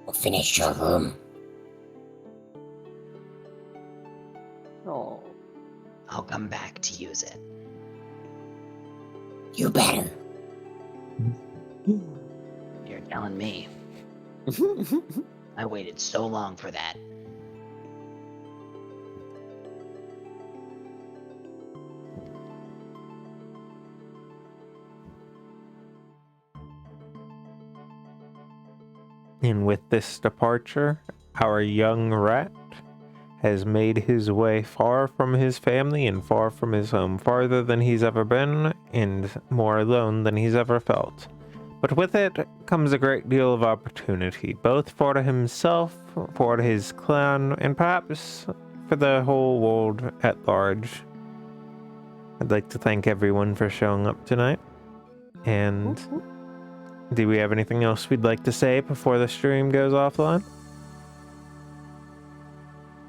We'll finish your room. Oh. I'll come back to use it. You better. You're telling me. I waited so long for that. And with this departure, our young rat has made his way far from his family and far from his home, farther than he's ever been and more alone than he's ever felt. But with it comes a great deal of opportunity, both for himself, for his clan, and perhaps for the whole world at large. I'd like to thank everyone for showing up tonight. And do we have anything else we'd like to say before the stream goes offline?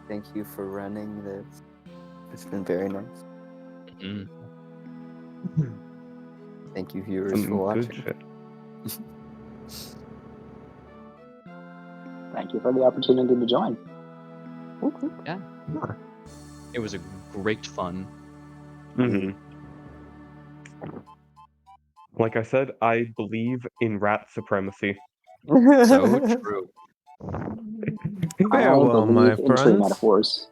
Thank you for running this. It's been very nice. Mm. Thank you, viewers, for Good watching. shit. Thank you for the opportunity to join. Yeah. It was a great fun. Mm-hmm. Like I said, I believe in rat supremacy. So true. Farewell, my believe in tree friends. metaphors.